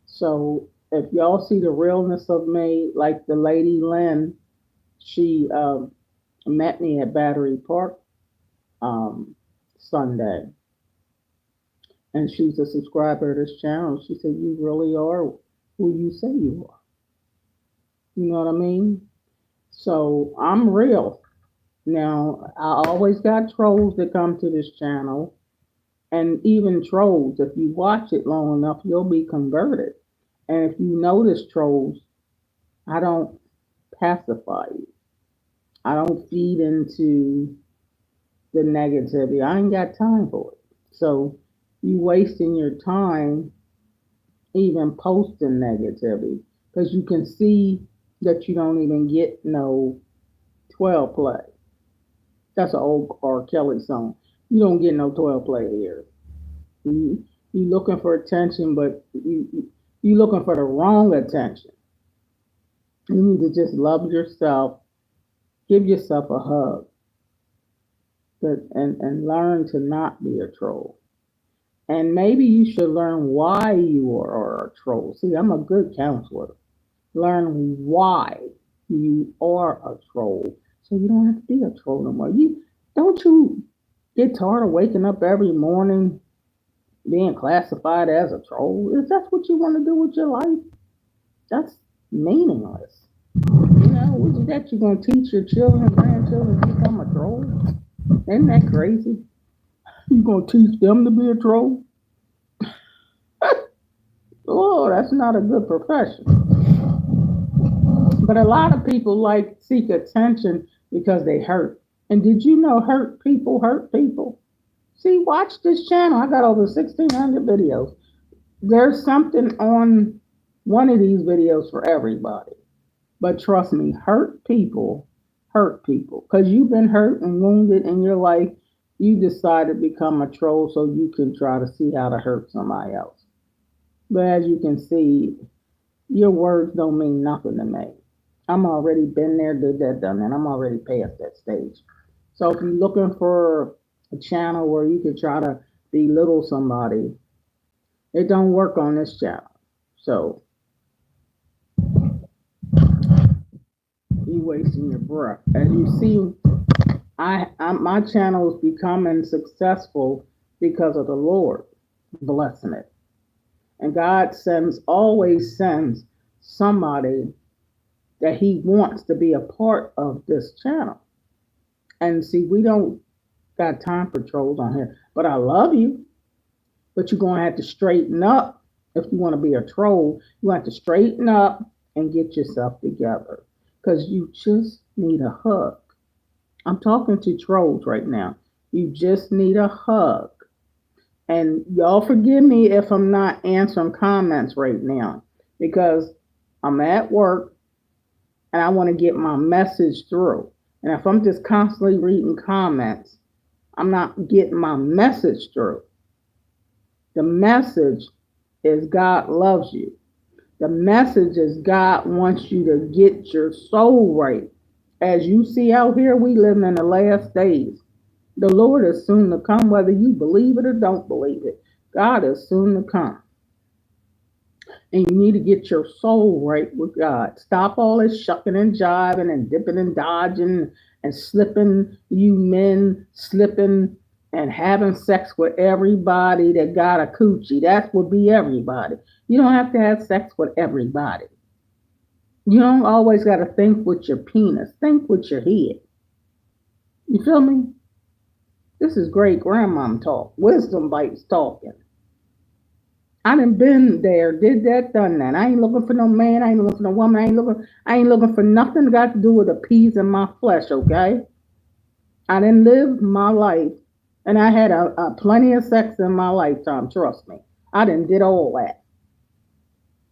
So if y'all see the realness of me, like the lady Lynn, she met me at Battery Park Sunday. And she's a subscriber to this channel. She said, you really are who you say you are. You know what I mean? So I'm real. Now, I always got trolls that come to this channel. And even trolls, if you watch it long enough, you'll be converted. And if you notice trolls, I don't pacify you. I don't feed into the negativity. I ain't got time for it. So you wasting your time even posting negativity, because you can see that you don't even get no 12 play. That's an old R. Kelly song. You don't get no 12 play here. You looking for attention, but you looking for the wrong attention. You need to just love yourself, give yourself a hug, and learn to not be a troll. And maybe you should learn why you are a troll. See, I'm a good counselor. Learn why you are a troll, so you don't have to be a troll no more. Don't you get tired of waking up every morning being classified as a troll? If that's what you want to do with your life, that's meaningless. You know, that you're going to teach your children and grandchildren to become a troll? Isn't that crazy? You're going to teach them to be a troll? Oh, that's not a good profession. But a lot of people seek attention because they hurt. And did you know hurt people hurt people? See, watch this channel. I got over 1,600 videos. There's something on one of these videos for everybody. But trust me, hurt people hurt people. Because you've been hurt and wounded in your life, you decide to become a troll so you can try to see how to hurt somebody else. But as you can see, your words don't mean nothing to me. I'm already been there, did that, done that. I'm already past that stage. So if you're looking for a channel where you can try to belittle somebody, it don't work on this channel. So you wasting your breath. As you see, My channel is becoming successful because of the Lord blessing it. And God always sends somebody that He wants to be a part of this channel. And see, we don't got time for trolls on here. But I love you. But you're gonna have to straighten up if you want to be a troll. You have to straighten up and get yourself together. Because you just need a hug. I'm talking to trolls right now. You just need a hug. And y'all forgive me if I'm not answering comments right now because I'm at work and I want to get my message through. And if I'm just constantly reading comments, I'm not getting my message through. The message is God loves you. The message is God wants you to get your soul right. As you see out here, we live in the last days. The Lord is soon to come, whether you believe it or don't believe it. God is soon to come. And you need to get your soul right with God. Stop all this shucking and jiving and dipping and dodging and slipping, you men slipping and having sex with everybody that got a coochie. That would be everybody. You don't have to have sex with everybody. You don't always got to think with your penis. Think with your head. You feel me? This is great grandmom talk. Wisdom bites talking. I done been there, did that, done that. I ain't looking for no man. I ain't looking for no woman. I ain't looking for nothing got to do with appeasing my flesh. Okay. I didn't live my life, and I had a plenty of sex in my lifetime. Trust me, I didn't did all that.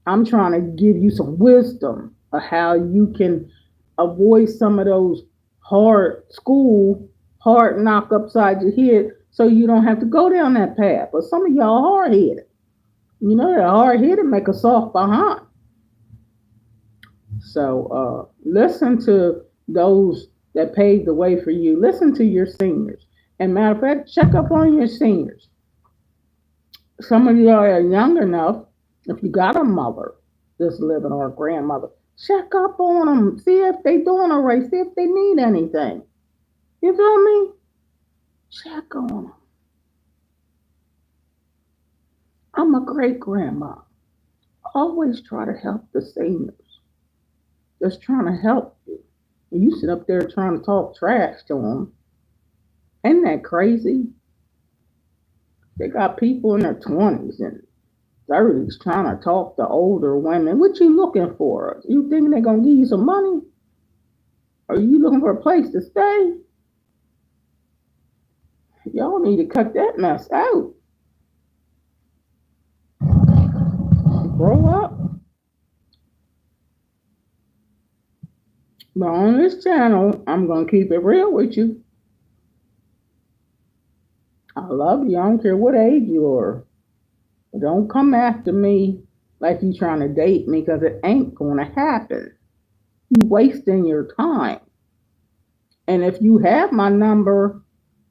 I'm trying to give you some wisdom of how you can avoid some of those hard knock upside your head, so you don't have to go down that path. But some of y'all hard headed. You know that hard headed make a soft behind. So listen to those that paved the way for you. Listen to your seniors. And matter of fact, check up on your seniors. Some of you are young enough, if you got a mother that's living or a grandmother, check up on them. See if they doing all right. See if they need anything. You feel me? Check on them. I'm a great grandma. Always try to help the seniors. Just trying to help you. And you sit up there trying to talk trash to them. Ain't that crazy? They got people in their 20s and 30s trying to talk to older women. What you looking for? You thinking they're going to give you some money? Are you looking for a place to stay? Y'all need to cut that mess out. Grow up. But on this channel, I'm going to keep it real with you. I love you. I don't care what age you are. But don't come after me like you trying to date me because it ain't going to happen. You wasting your time. And if you have my number,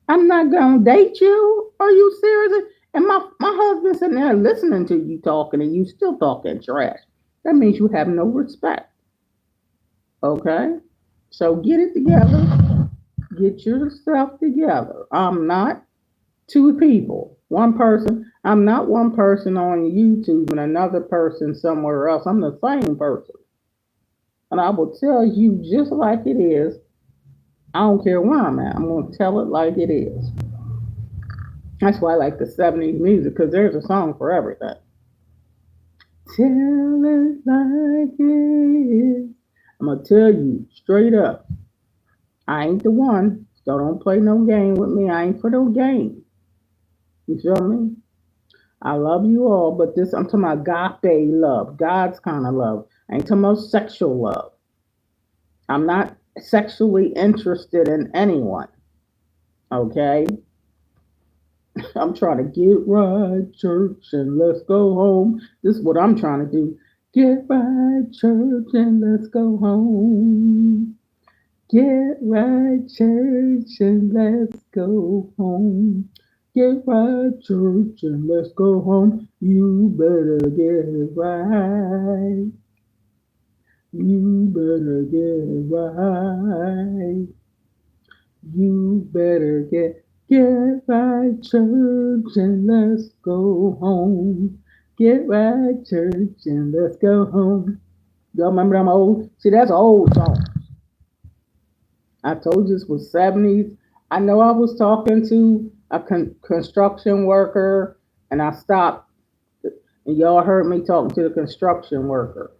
I'm not going to date you. Are you serious? And my husband's sitting there listening to you talking and you still talking trash. That means you have no respect. Okay? So get it together. Get yourself together. I'm not two people. One person. I'm not one person on YouTube and another person somewhere else. I'm the same person. And I will tell you just like it is. I don't care where I'm at. I'm going to tell it like it is. That's why I like the 70s music because there's a song for everything. Tell it like it is. I'm going to tell you straight up. I ain't the one. So don't play no game with me. I ain't for no game. You feel me? I love you all, but this I'm talking about agape love, God's kind of love. I ain't talking about sexual love. I'm not sexually interested in anyone. Okay? I'm trying to get right, church, and let's go home. This is what I'm trying to do. Get right, church, and let's go home. Get right, church, and let's go home. Get right, church, and let's go home. You better get it right. You better get it right. You better get right, church, and let's go home. Get right, church, and let's go home. Y'all remember them old? See, that's an old song. I told you this was 70s. I know I was talking to a construction worker, and I stopped, and y'all heard me talking to the construction worker.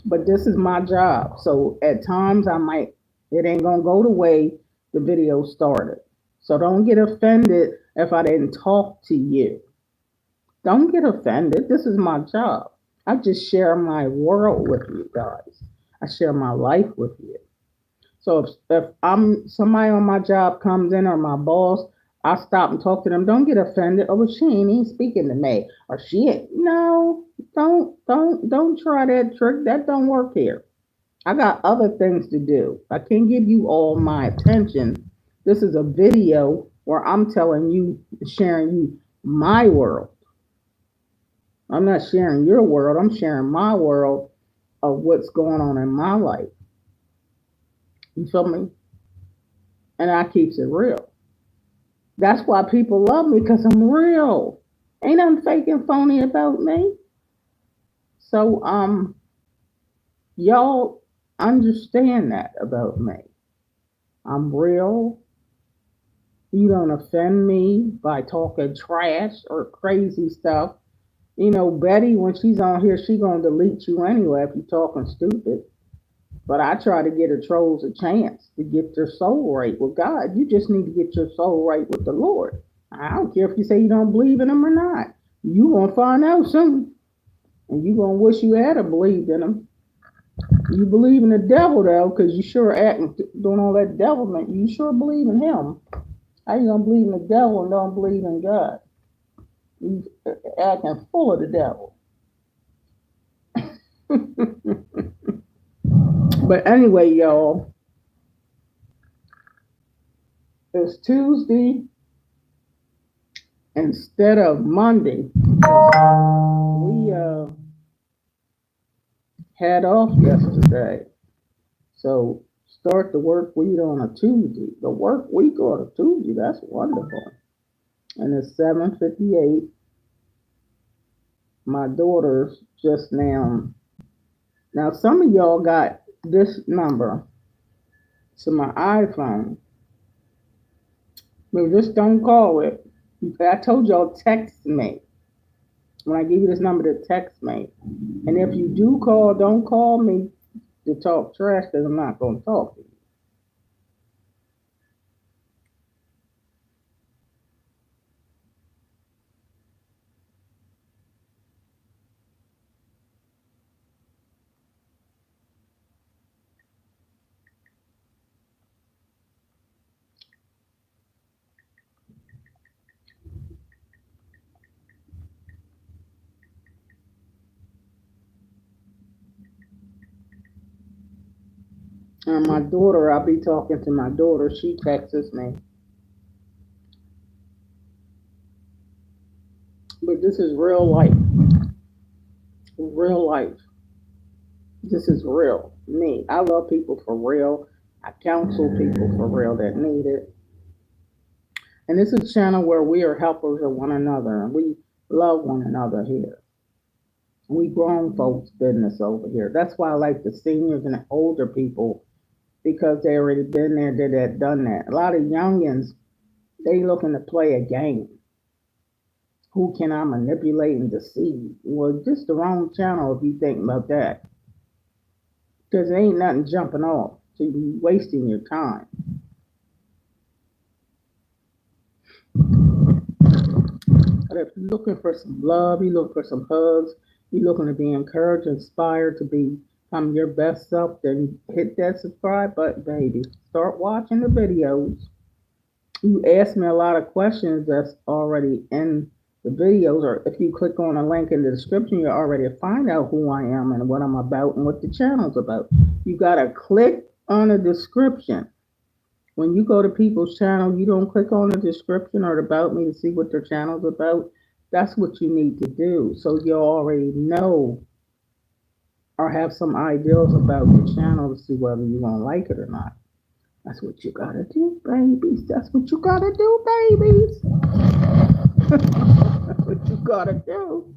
But this is my job. So at times I might, it ain't gonna go the way the video started. So don't get offended if I didn't talk to you. Don't get offended. This is my job. I just share my world with you guys. I share my life with you. So if I'm somebody on my job comes in or my boss, I stop and talk to them. Don't get offended. Oh, well, she ain't even speaking to me, or she ain't. No, don't try that trick. That don't work here. I got other things to do. I can't give you all my attention. This is a video where I'm telling you, sharing you my world. I'm not sharing your world. I'm sharing my world of what's going on in my life. You feel me? And I keeps it real. That's why people love me because I'm real. Ain't nothing fake and phony about me. So y'all understand that about me. I'm real. You don't offend me by talking trash or crazy stuff. You know, Betty, when she's on here, she gonna delete you anyway if you talking stupid. But I try to get her trolls a chance to get their soul right with God. You just need to get your soul right with the Lord. I don't care if you say you don't believe in him or not. You gonna find out soon, and you gonna wish you had believed in him. You believe in the devil though, because you sure acting doing all that devilment. You sure believe in him. How you gonna believe in the devil and don't believe in God? You acting full of the devil. But anyway, y'all, it's Tuesday instead of Monday. We had off yesterday, so start the work week on a Tuesday. The work week on a Tuesday, that's wonderful. And it's 7:58. My daughter's just now. Now some of y'all got this number to my iPhone, but just don't call it. I told y'all text me. When I give you this number to text me. And if you do call, don't call me to talk trash because I'm not going to talk to you. And my daughter, I'll be talking to my daughter. She texts me. But this is real life. Real life. This is real. Me. I love people for real. I counsel people for real that need it. And this is a channel where we are helpers of one another and we love one another here. We grown folks business over here. That's why I like the seniors and the older people because they already been there, did that, done that. A lot of youngins, they looking to play a game. Who can I manipulate and deceive? Well, just the wrong channel if you think about that. Because there ain't nothing jumping off. So you wasting your time. But if you're looking for some love, you're looking for some hugs, you're looking to be encouraged, inspired to become your best self, then hit that subscribe button, baby. Start watching the videos. You asked me a lot of questions that's already in the videos, or if you click on a link in the description, you already find out who I am and what I'm about and what the channel's about. You gotta click on the description. When you go to people's channel, you don't click on the description or about me to see what their channel's about. That's what you need to do. So you already know or have some ideas about the channel to see whether you gonna like it or not. That's what you gotta do, babies. That's what you gotta do, babies. That's what you gotta do.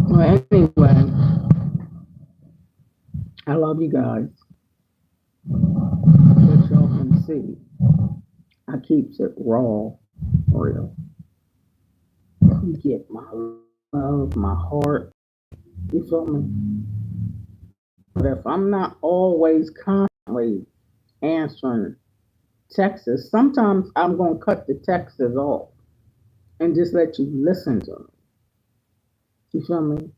Well, anyway, I love you guys. But y'all can see, I keeps it raw, real. You get my love, my heart. You feel me? But if I'm not always constantly answering texts, sometimes I'm gonna cut the texts off and just let you listen to me. You feel me?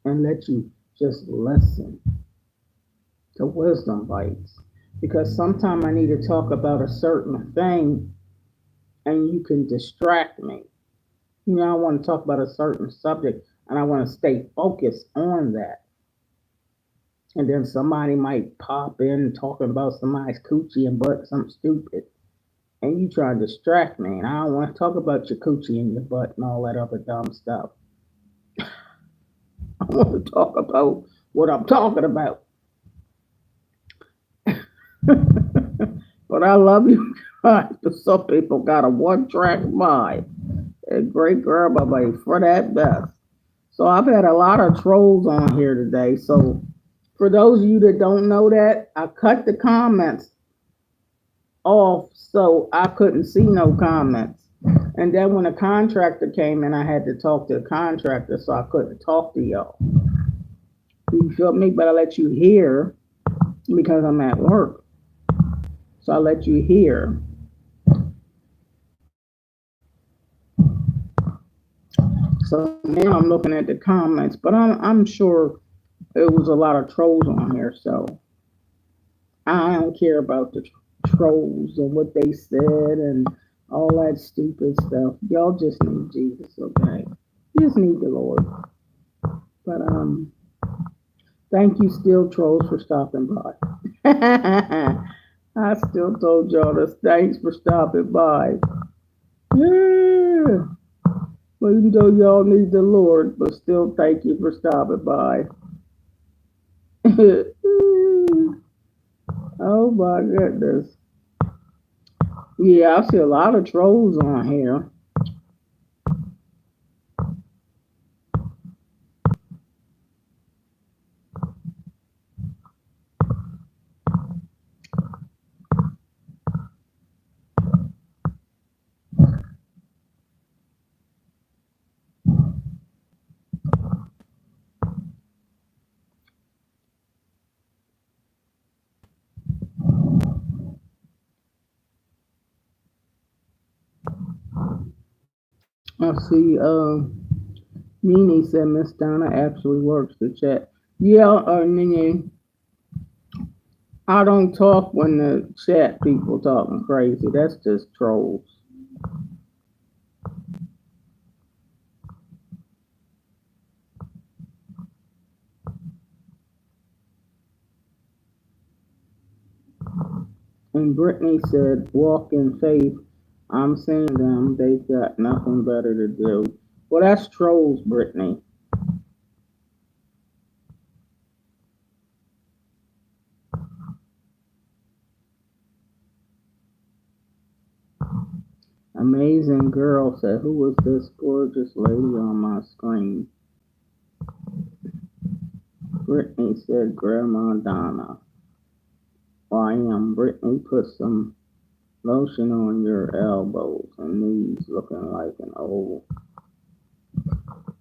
And let you just listen to wisdom bites. Because sometimes I need to talk about a certain thing and you can distract me. You know, I want to talk about a certain subject and I want to stay focused on that. And then somebody might pop in talking about somebody's coochie and butt, something stupid. And you try to distract me. And I don't want to talk about your coochie and your butt and all that other dumb stuff. I want to talk about what I'm talking about. But I love you guys. But some people got a one track mind. A great grandmother for that best. So I've had a lot of trolls on here today. So for those of you that don't know that, I cut the comments off so I couldn't see no comments. And then when a contractor came in, I had to talk to the contractor, so I couldn't talk to y'all. You feel me? But I let you hear because I'm at work. So I let you hear. So now I'm looking at the comments, but I'm sure it was a lot of trolls on here. So I don't care about the trolls and what they said and all that stupid stuff. Y'all just need Jesus, okay? You just need the Lord. But thank you, still trolls, for stopping by. I still told y'all this. Thanks for stopping by. Yeah. Well, even though y'all need the Lord, but still thank you for stopping by. Oh my goodness. Yeah, I see a lot of trolls on here. I see Nene said Miss Donna actually works the chat. Yeah, Nene, I don't talk when the chat people talking crazy. That's just trolls. And Brittany said, walk in faith. I'm seeing them. They've got nothing better to do. Well, that's trolls, Brittany. Amazing girl said, who was this gorgeous lady on my screen? Brittany said, Grandma Donna. Well, I am. Brittany, put some lotion on your elbows and knees, looking like an old.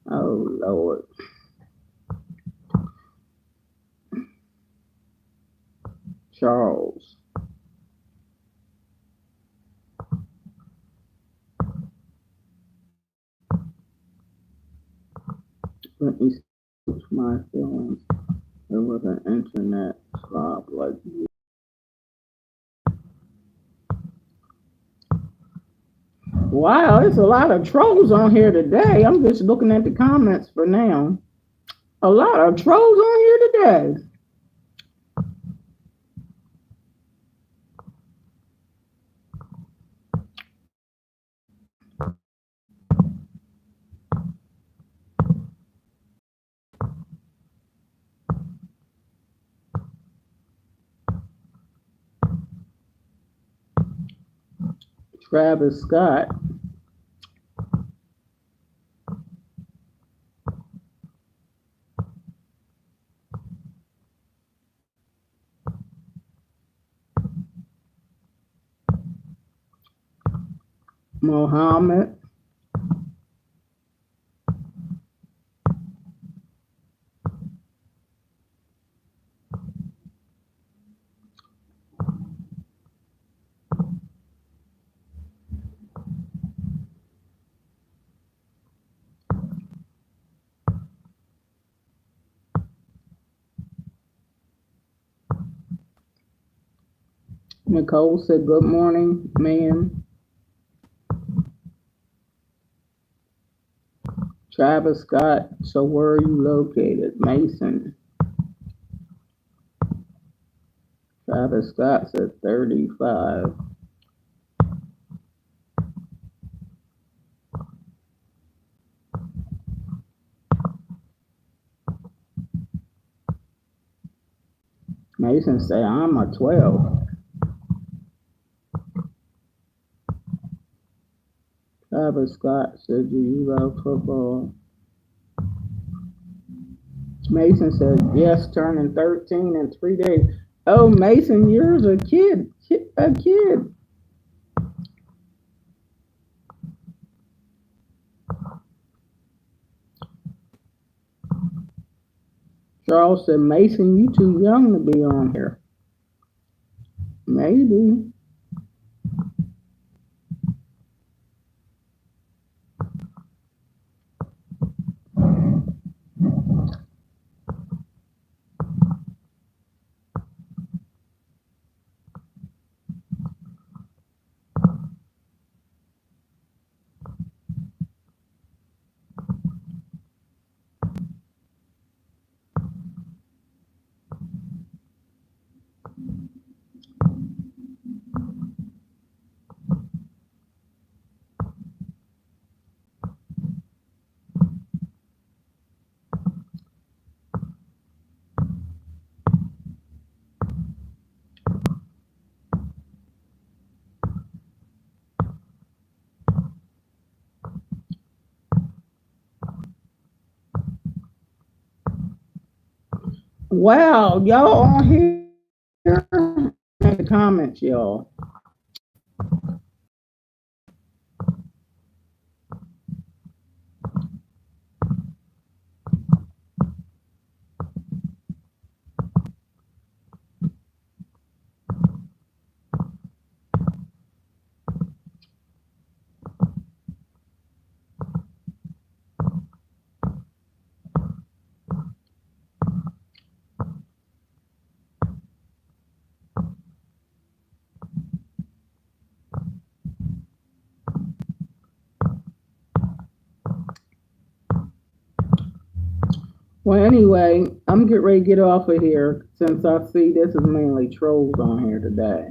Oh, Lord. Charles. Brittany, my feelings. It was an internet stop. Like, wow, there's a lot of trolls on here today. I'm just looking at the comments for now. A lot of trolls on here today. Travis Scott. Mohammed. Nicole said, good morning, ma'am. Travis Scott, so where are you located? Mason. Travis Scott said 35. Mason said, I'm a 12. Travis Scott said, do you love football? Mason said, yes, turning 13 in 3 days. Oh, Mason, you're a kid. A kid. Charles said, Mason, you too young to be on here. Maybe. Wow, y'all on here in the comments, y'all. Well, anyway, I'm getting ready to get off of here since I see this is mainly trolls on here today.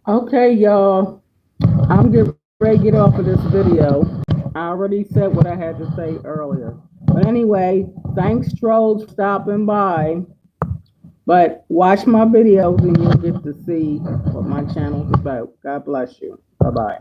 Okay, y'all. I'm getting ready to get off of this video. I already said what I had to say earlier. But anyway, thanks, trolls, for stopping by. But watch my videos and you'll get to see what my channel's about. God bless you. Bye-bye.